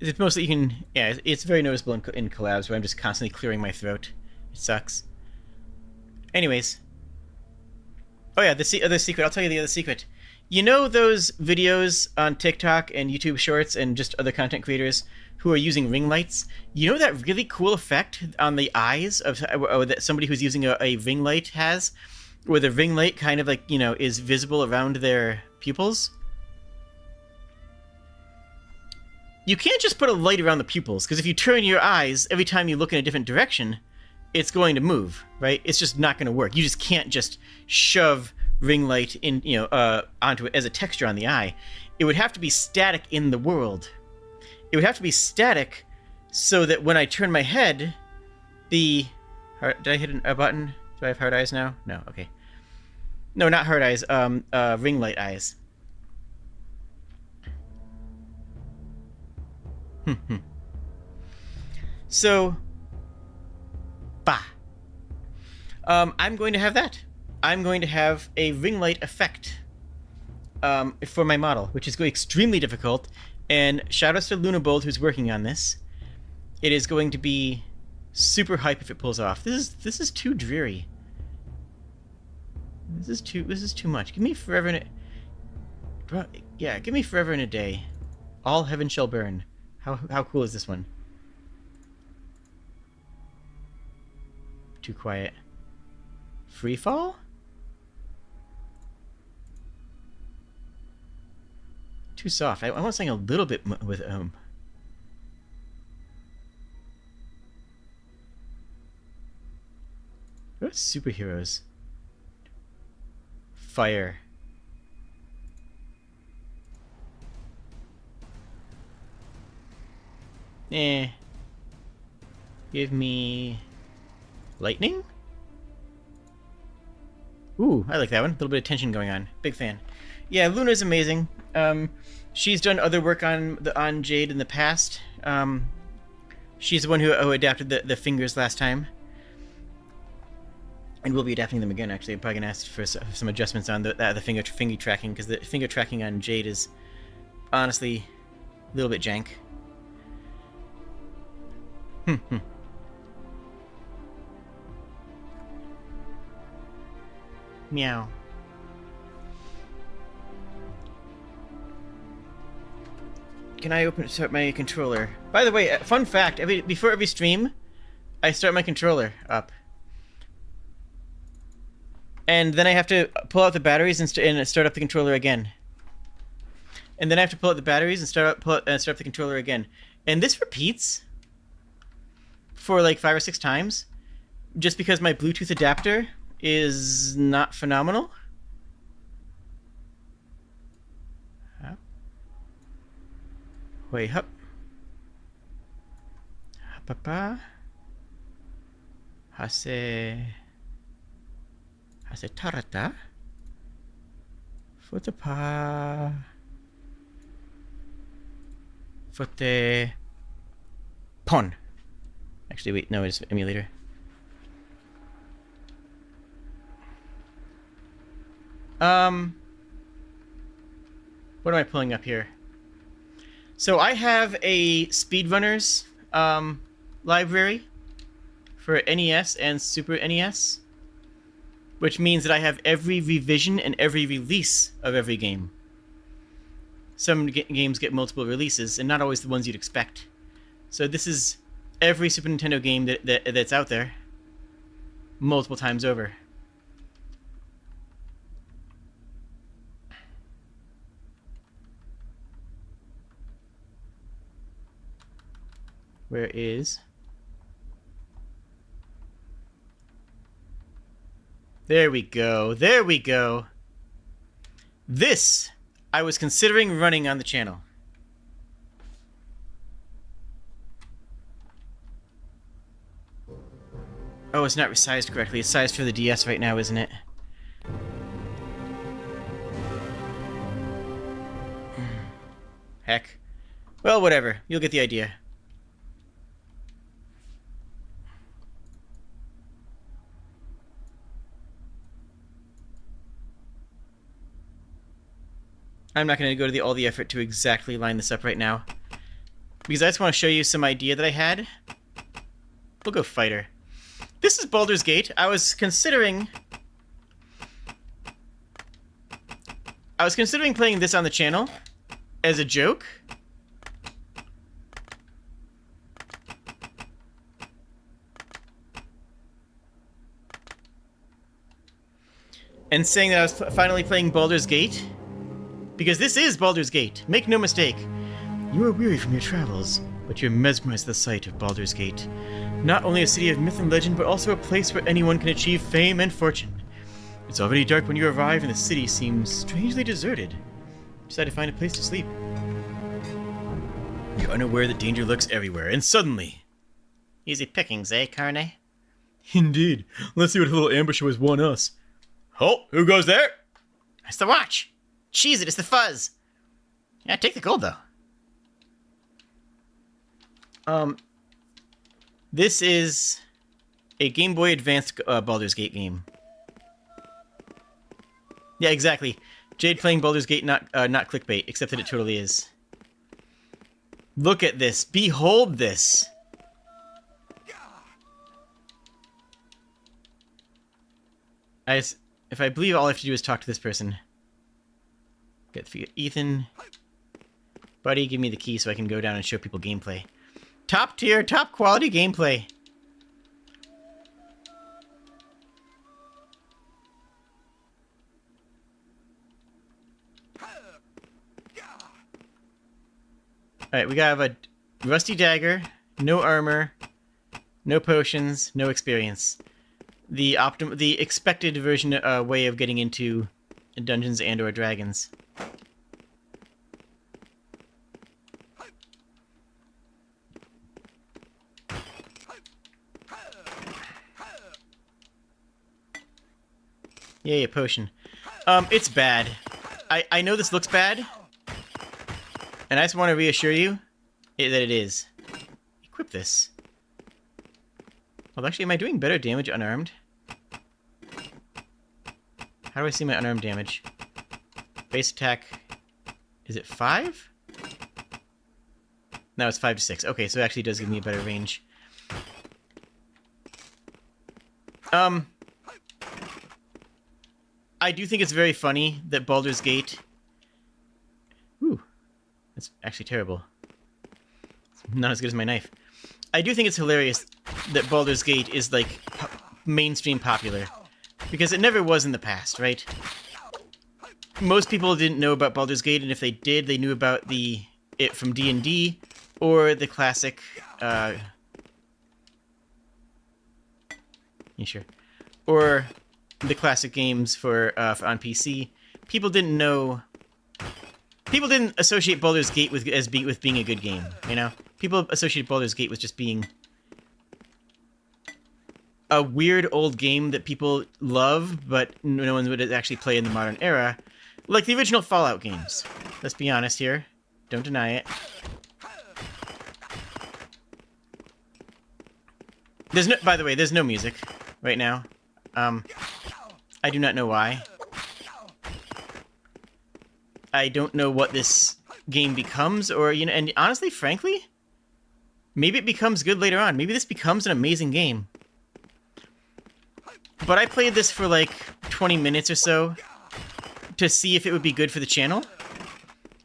It's mostly it's very noticeable in collabs where I'm just constantly clearing my throat. It sucks. Anyways. Oh yeah, the other secret. I'll tell you the other secret. You know those videos on TikTok and YouTube Shorts and just other content creators who are using ring lights? You know that really cool effect on the eyes of that somebody who's using a ring light has, where the ring light kind of like, you know, is visible around their pupils? You can't just put a light around the pupils, because if you turn your eyes every time you look in a different direction, it's going to move, right? It's just not going to work. You just can't just shove ring light in, you know, onto it as a texture on the eye. It would have to be static in the world. It would have to be static so that when I turn my head, did I hit a button? Do I have hard eyes now? No, okay. No, not hard eyes, ring light eyes. So, I'm going to have that. I'm going to have a ring light effect for my model, which is going extremely difficult. And shout outs to Kobold who's working on this. It is going to be super hype if it pulls off. This is too dreary. This is too much. Give me forever in a... Yeah, give me forever in a day. All heaven shall burn. How cool is this one? Too quiet. Free fall? Too soft. I want something a little bit with What are superheroes? Fire. Give me lightning? Ooh, I like that one. A little bit of tension going on. Big fan. Yeah, Luna's amazing. She's done other work on Jade in the past. She's the one who adapted the fingers last time. And we'll be adapting them again, actually. I'm probably going to ask for some adjustments on the finger tracking, because the finger tracking on Jade is honestly a little bit jank. Meow. Can I start my controller? By the way, fun fact, before every stream, I start my controller up. And then I have to pull out the batteries and start up the controller again. And then I have to pull out the batteries and start up the controller again. And this repeats for like 5 or 6 times, just because my Bluetooth adapter is not phenomenal. Wait, hup. Papa. Hase tarata. Fotopa. Fote pon. Actually, wait, no, it's emulator. What am I pulling up here? So I have a speedrunners library for NES and Super NES, which means that I have every revision and every release of every game. Some games get multiple releases, and not always the ones you'd expect. So this is every Super Nintendo game that's out there, multiple times over. Where is... There we go. There we go. This I was considering running on the channel. Oh, it's not resized correctly. It's sized for the DS right now, isn't it? Heck. Well, whatever. You'll get the idea. I'm not going to go to all the effort to exactly line this up right now, because I just want to show you some idea that I had. We'll go fighter. This is Baldur's Gate. I was considering I was considering playing this on the channel as a joke. And saying that I was finally playing Baldur's Gate. Because this is Baldur's Gate. Make no mistake. You are weary from your travels, but you're mesmerized at the sight of Baldur's Gate. Not only a city of myth and legend, but also a place where anyone can achieve fame and fortune. It's already dark when you arrive, and the city seems strangely deserted. Decide to find a place to sleep. You're unaware that danger lurks everywhere, and suddenly... Easy pickings, eh, Carne? Indeed. Let's see what little ambush was won us. Oh, who goes there? It's the watch. Cheese it, it's the fuzz. Yeah, take the gold, though. This is a Game Boy Advance Baldur's Gate game. Yeah, exactly. Jade playing Baldur's Gate, not clickbait, except that it totally is. Look at this. Behold this. If I believe all I have to do is talk to this person. Get Ethan. Buddy, give me the key so I can go down and show people gameplay. Top tier, top quality gameplay. Alright, we gotta have a rusty dagger, no armor, no potions, no experience. The expected version way of getting into dungeons and/or dragons. Yay, a potion. It's bad. I know this looks bad. And I just want to reassure you that it is. Equip this. Well, actually, am I doing better damage unarmed? How do I see my unarmed damage? Base attack... Is it 5? No, it's 5 to 6. Okay, so it actually does give me a better range. I do think it's very funny that Baldur's Gate... Ooh. That's actually terrible. It's not as good as my knife. I do think it's hilarious that Baldur's Gate is, like, mainstream popular. Because it never was in the past, right? Most people didn't know about Baldur's Gate, and if they did, they knew about it from D&D, or the classic, Yeah, sure. Or the classic games for on PC. People didn't know... People didn't associate Baldur's Gate with being a good game, you know? People associated Baldur's Gate with just being a weird old game that people love, but no one would actually play in the modern era. Like the original Fallout games. Let's be honest here. Don't deny it. By the way, there's no music right now. I do not know why. I don't know what this game becomes, or, you know, and honestly, frankly, maybe it becomes good later on. Maybe this becomes an amazing game. But I played this for like 20 minutes or so to see if it would be good for the channel.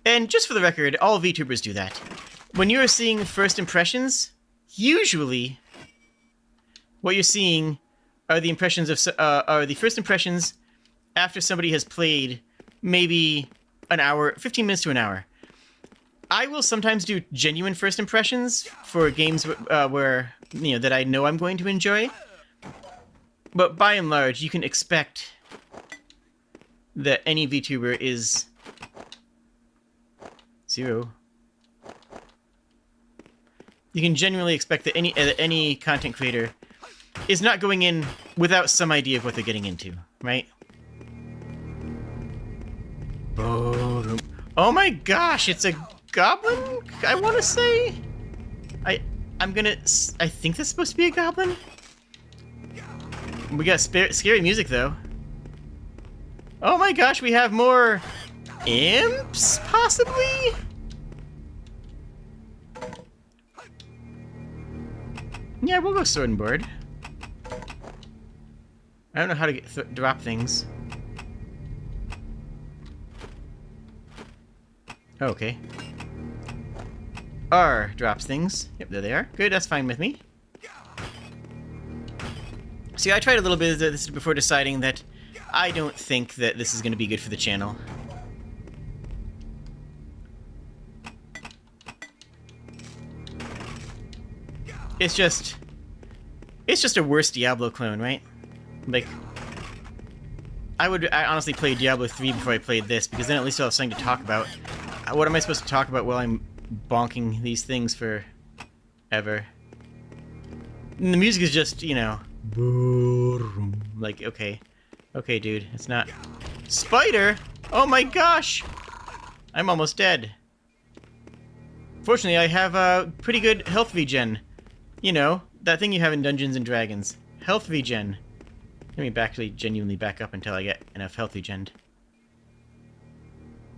And just for the record, all VTubers do that. When you're seeing first impressions, usually what you're seeing are the impressions of the first impressions after somebody has played maybe an hour, 15 minutes to an hour. I will sometimes do genuine first impressions for games where, you know, that I know I'm going to enjoy. But by and large, you can expect that any VTuber is 0. You can genuinely expect that any content creator is not going in without some idea of what they're getting into, right? Oh my gosh, it's a goblin? I want to say? I think that's supposed to be a goblin? We got scary music, though. Oh my gosh, we have more imps, possibly? Yeah, we'll go sword and board. I don't know how to drop things. Oh, okay. R drops things. Yep, there they are. Good, that's fine with me. See, I tried a little bit of this before deciding that I don't think that this is going to be good for the channel. It's just a worse Diablo clone, right? Like, I honestly play Diablo 3 before I played this, because then at least I'll have something to talk about. What am I supposed to talk about while I'm bonking these things for ever? And the music is just, you know, like, okay. Okay, dude, it's not... Spider? Oh my gosh! I'm almost dead. Fortunately, I have a pretty good health regen. You know, that thing you have in Dungeons and Dragons. Health regen. Let me actually genuinely back up until I get enough health regen.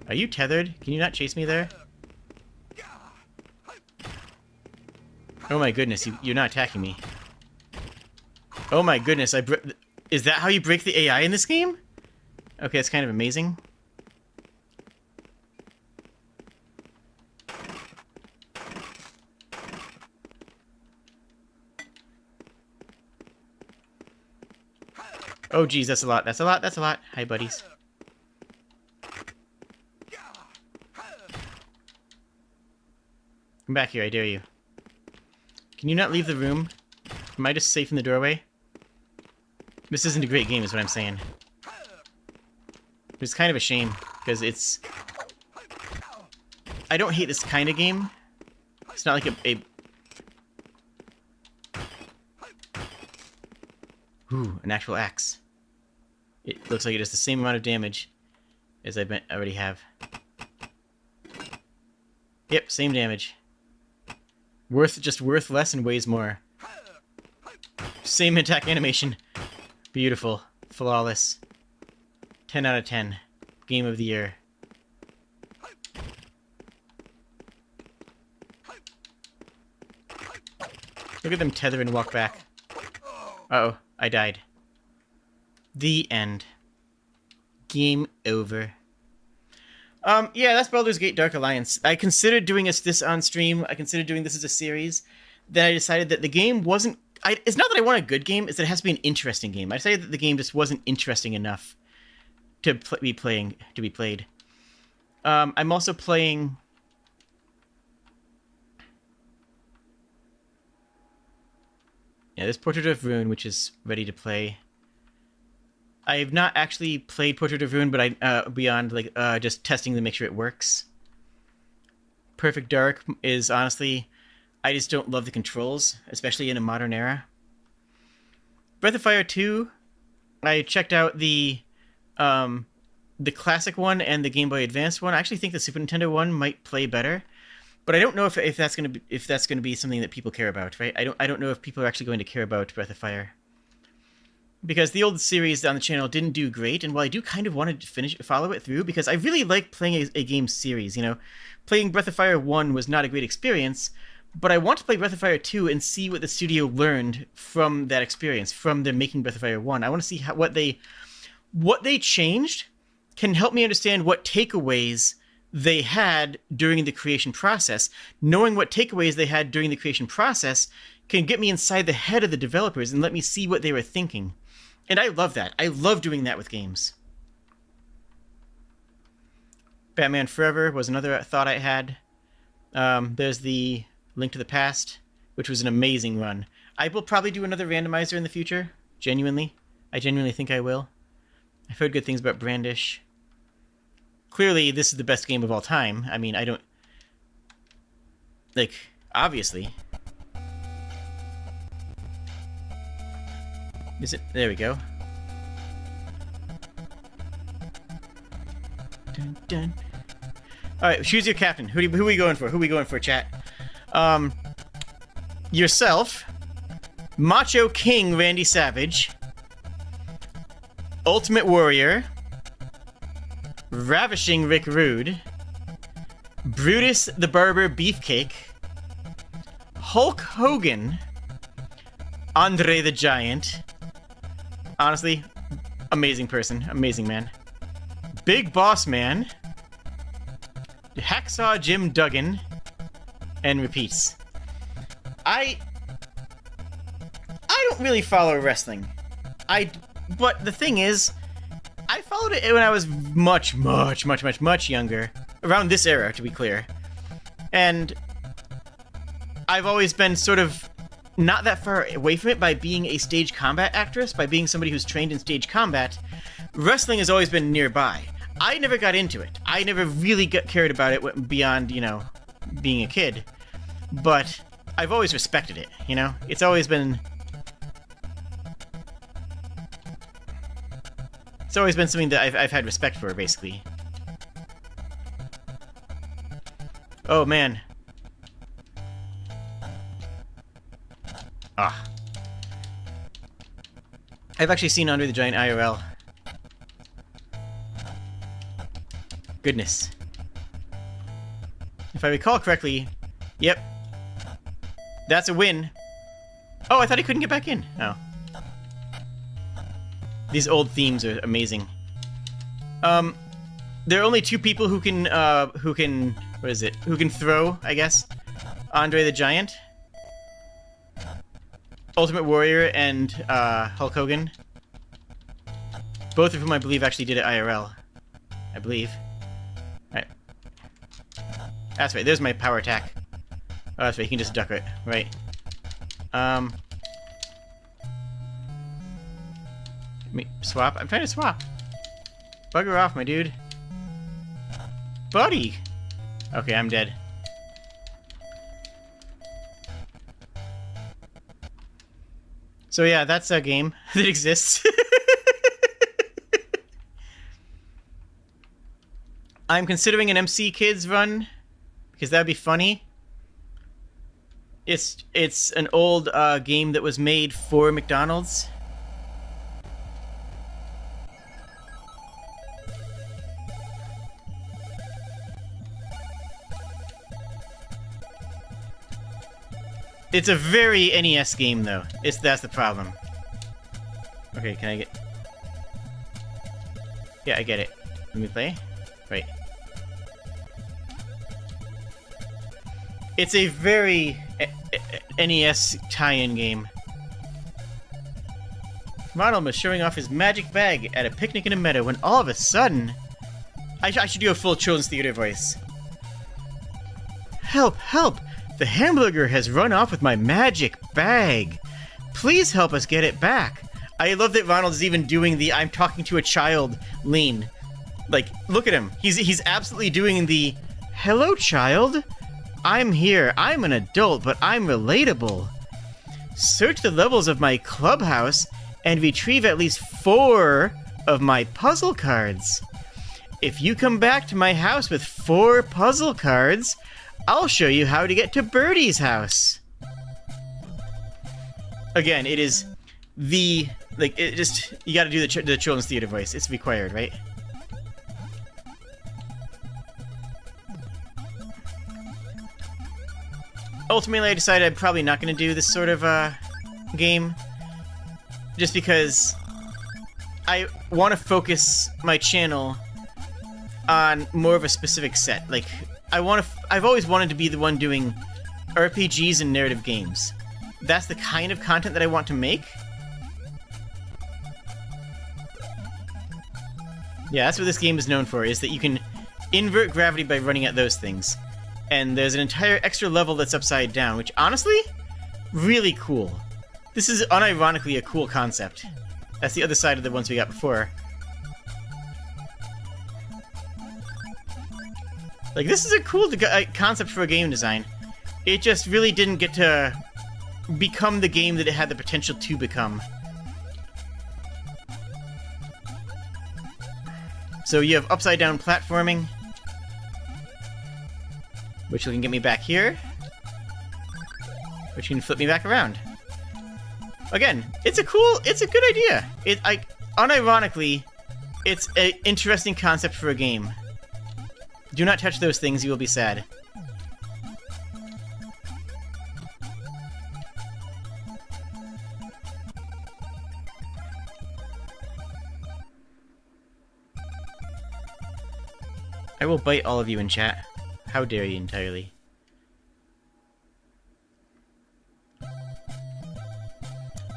Are you tethered? Can you not chase me there? Oh my goodness, you're not attacking me. Oh my goodness, is that how you break the AI in this game? Okay, that's kind of amazing. Oh geez, that's a lot, that's a lot, that's a lot. Hi, buddies. Come back here, I dare you. Can you not leave the room? Am I just safe in the doorway? This isn't a great game, is what I'm saying. It's kind of a shame, because it's... I don't hate this kind of game. It's not like a... Ooh, an actual axe. It looks like it does the same amount of damage as I already have. Yep, same damage. Just worth less and weighs more. Same attack animation. Beautiful. Flawless. 10 out of 10. Game of the year. Look at them tether and walk back. Uh-oh, I died. The end. Game over. Yeah, that's Baldur's Gate Dark Alliance. I considered doing this on stream. I considered doing this as a series. Then I decided that the game wasn't... it's not that I want a good game, it's that it has to be an interesting game. I decided that the game just wasn't interesting enough to be played. I'm also playing... Yeah, there's Portrait of Ruin, which is ready to play. I have not actually played Portrait of Ruin, but beyond like just testing to make sure it works. Perfect Dark is honestly, I just don't love the controls, especially in a modern era. Breath of Fire 2, I checked out the classic one and the Game Boy Advance one. I actually think the Super Nintendo one might play better, but I don't know if that's gonna be something that people care about, right? I don't know if people are actually going to care about Breath of Fire. Because the old series on the channel didn't do great, and while I do kind of want to follow it through, because I really like playing a game series, you know. Playing Breath of Fire 1 was not a great experience, but I want to play Breath of Fire 2 and see what the studio learned from that experience, from their making Breath of Fire 1. I want to see what they changed can help me understand what takeaways they had during the creation process. Knowing what takeaways they had during the creation process can get me inside the head of the developers and let me see what they were thinking. And I love that. I love doing that with games. Batman Forever was another thought I had. There's the Link to the Past, which was an amazing run. I will probably do another randomizer in the future. Genuinely. I genuinely think I will. I've heard good things about Brandish. Clearly, this is the best game of all time. I mean, I don't... Like, obviously... Is it? There we go. Dun, dun. Alright, choose your captain. Who are we going for? Who are we going for, chat? Yourself. Macho King Randy Savage. Ultimate Warrior. Ravishing Rick Rude. Brutus the Barber Beefcake. Hulk Hogan. Andre the Giant. Honestly, amazing person. Amazing man. Big Boss Man. Hacksaw Jim Duggan, and repeats. I don't really follow wrestling. But the thing is, I followed it when I was much younger. Around this era, to be clear. And I've always been sort of not that far away from it by being a stage combat actress, by being somebody who's trained in stage combat. Wrestling has always been nearby. I never got into it. I never really cared about it beyond, you know, being a kid. But I've always respected it, you know? It's always been... It's always been something that I've had respect for, basically. Oh, man. Ah. I've actually seen Andre the Giant IRL. Goodness. If I recall correctly, yep. That's a win. Oh, I thought he couldn't get back in. Oh. These old themes are amazing. There are only two people who can, what is it? Who can throw, I guess. Andre the Giant. Ultimate Warrior and, Hulk Hogan. Both of whom I believe actually did it IRL. I believe. Alright. That's right, there's my power attack. Oh, that's right, you can just duck it. Right. Let me swap? I'm trying to swap. Bugger off, my dude. Buddy! Okay, I'm dead. So yeah, that's a game that exists. I'm considering an MC Kids run, because that'd be funny. It's an old game that was made for McDonald's. It's a very NES game, though. That's the problem. Okay, can I get... Yeah, I get it. Let me play. Right. It's a very NES tie-in game. Ronald was showing off his magic bag at a picnic in a meadow when all of a sudden... I should do a full children's theater voice. Help! Help! The hamburger has run off with my magic bag. Please help us get it back. I love that Ronald is even doing the I'm talking to a child lean. Like, look at him. He's absolutely doing the hello, child. I'm here. I'm an adult, but I'm relatable. Search the levels of my clubhouse and retrieve at least 4 of my puzzle cards. If you come back to my house with 4 puzzle cards, I'll show you how to get to Birdie's house. Again, it is the... Like, it just... You gotta do the children's theater voice. It's required, right? Ultimately, I decided I'm probably not gonna do this sort of, game. Just because... I want to focus my channel on more of a specific set. Like... I've always wanted to be the one doing RPGs and narrative games. That's the kind of content that I want to make. Yeah, that's what this game is known for, is that you can invert gravity by running at those things. And there's an entire extra level that's upside down, which, honestly, really cool. This is unironically a cool concept. That's the other side of the ones we got before. Like, this is a cool concept for a game design. It just really didn't get to become the game that it had the potential to become. So you have upside-down platforming, which can get me back here, which can flip me back around. Again, it's a good idea. Unironically, it's an interesting concept for a game. Do not touch those things, you will be sad. I will bite all of you in chat. How dare you entirely.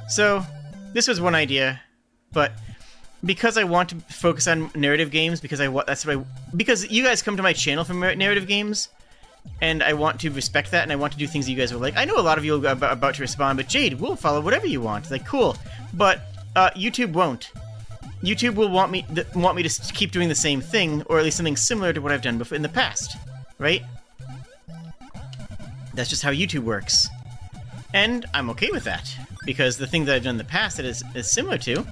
So, this was one idea, but because I want to focus on narrative games, because because you guys come to my channel for narrative games, and I want to respect that, and I want to do things that you guys will like. I know a lot of you are about to respond, but Jade, we'll follow whatever you want. Like, cool. But YouTube won't. YouTube will want me to keep doing the same thing, or at least something similar to what I've done before in the past, right? That's just how YouTube works, and I'm okay with that because the thing that I've done in the past that is similar to.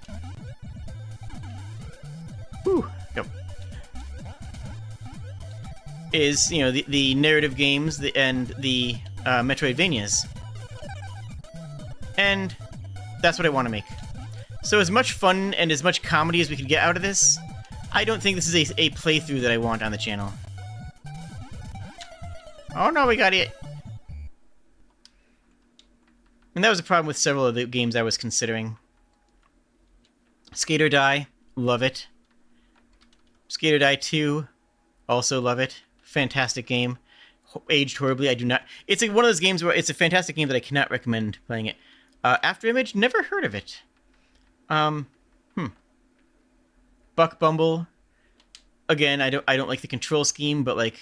Whew, go. Is, you know, the narrative games and the Metroidvanias. And that's what I want to make. So as much fun and as much comedy as we could get out of this, I don't think this is a playthrough that I want on the channel. Oh no, we got it! And that was a problem with several of the games I was considering. Skate or Die, love it. Skate or Die 2, also love it. Fantastic game. Aged horribly, I do not... It's one of those games where it's a fantastic game that I cannot recommend playing it. After Image, never heard of it. Buck Bumble. Again, I don't like the control scheme, but like,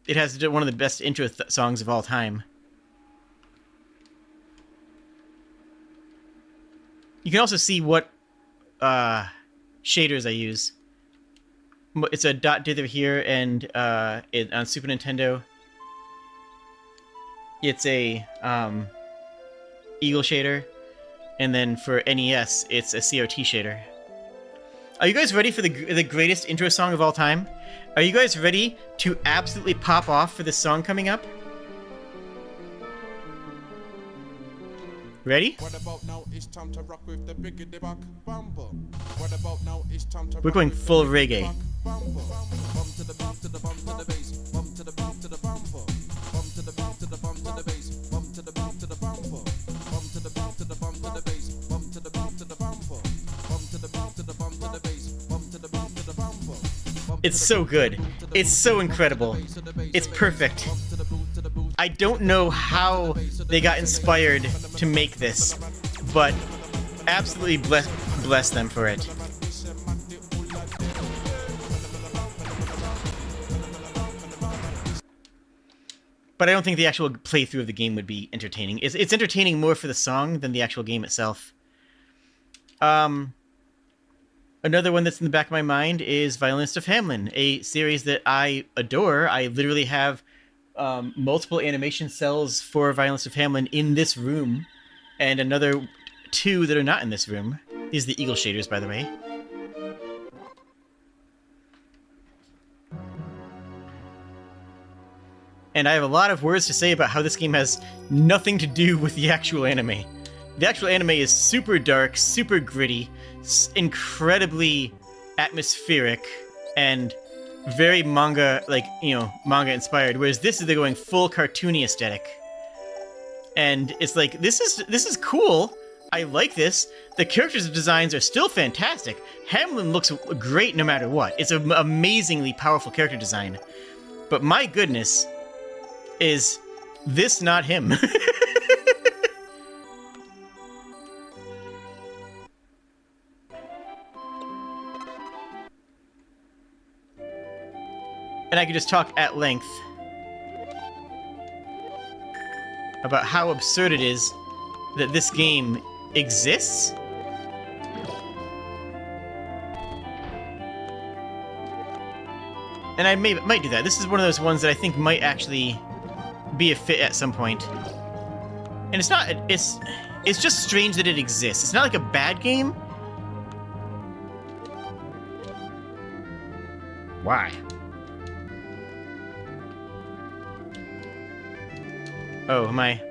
it has one of the best intro songs of all time. You can also see what shaders I use. It's a dot dither here, and on Super Nintendo, it's a eagle shader, and then for NES, it's a CRT shader. Are you guys ready for the greatest intro song of all time? Are you guys ready to absolutely pop off for this song coming up? Ready? We're going full reggae. It's so good. It's so incredible. It's perfect. I don't know how they got inspired to make this, but absolutely bless them for it. But I don't think the actual playthrough of the game would be entertaining. It's entertaining more for the song than the actual game itself. Another one that's in the back of my mind is Violinist of Hamelin, a series that I adore. I literally have multiple animation cells for Violinist of Hamelin in this room, and another 2 that are not in this room. These are the eagle shaders, by the way. And I have a lot of words to say about how this game has nothing to do with the actual anime. The actual anime is super dark, super gritty, incredibly atmospheric, and very manga, like, you know, manga inspired, whereas this is they're going full cartoony aesthetic. And it's like, this is cool. I like this. The characters' designs are still fantastic. Hamelin looks great no matter what. It's an amazingly powerful character design. But my goodness, is this not him? And I could just talk at length about how absurd it is that this game exists. And I might do that. This is one of those ones that I think might actually be a fit at some point. And it's not, it's just strange that it exists. It's not like a bad game. Why? Oh, am I...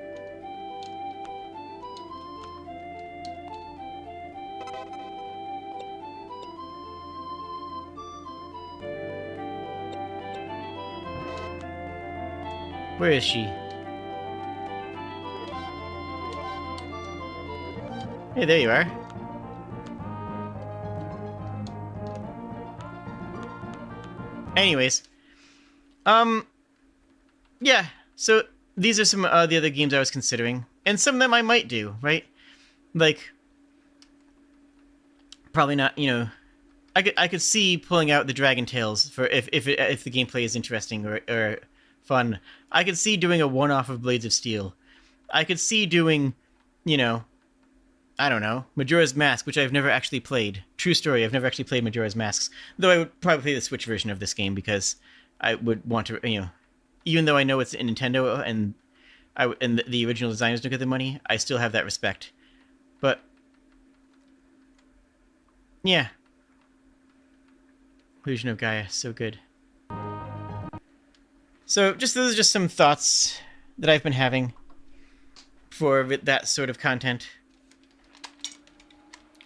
Where is she? Hey, there you are. Anyways, Yeah, so these are some the other games I was considering, and some of them I might do, right? Like, probably not, I could see pulling out the Dragon Tales for if the gameplay is interesting or fun. I could see doing a one-off of Blades of Steel. I could see doing, you know, I don't know, Majora's Mask, which I've never actually played. True story, I've never actually played Majora's Masks. Though I would probably play the Switch version of this game because I would want to, even though I know it's in Nintendo and the original designers don't get the money, I still have that respect. But yeah, Illusion of Gaia, so good. So those are just some thoughts that I've been having for that sort of content.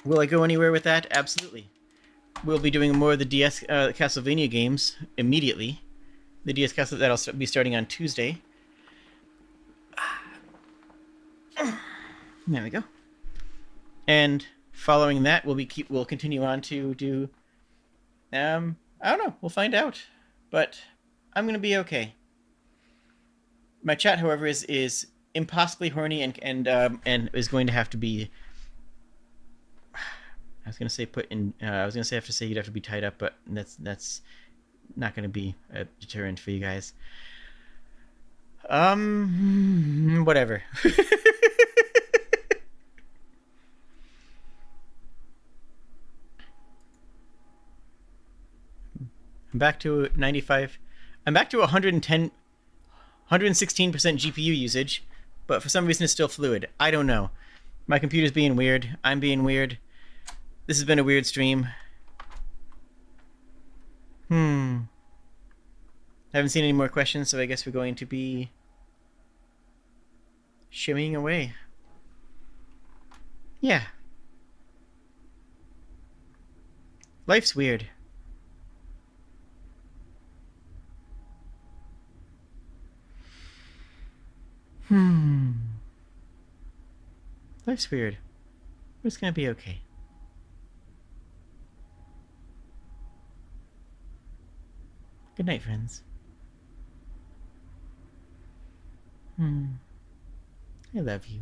Will I go anywhere with that? Absolutely. We'll be doing more of the DS Castlevania games immediately. The DS Castle that'll be starting on Tuesday. There we go. And following that, we'll continue on to do. I don't know. We'll find out, but I'm gonna be okay. My chat, however, is impossibly horny and is going to have to be. I was gonna say I was gonna say I have to say you'd have to be tied up, but that's not gonna be a deterrent for you guys. Whatever. I'm back to 95. I'm back to 110, 116% GPU usage, but for some reason it's still fluid. I don't know. My computer's being weird. I'm being weird. This has been a weird stream. I haven't seen any more questions, so I guess we're going to be shimmying away. Yeah. Life's weird. Life's weird. But it's gonna be okay. Good night, friends. I love you.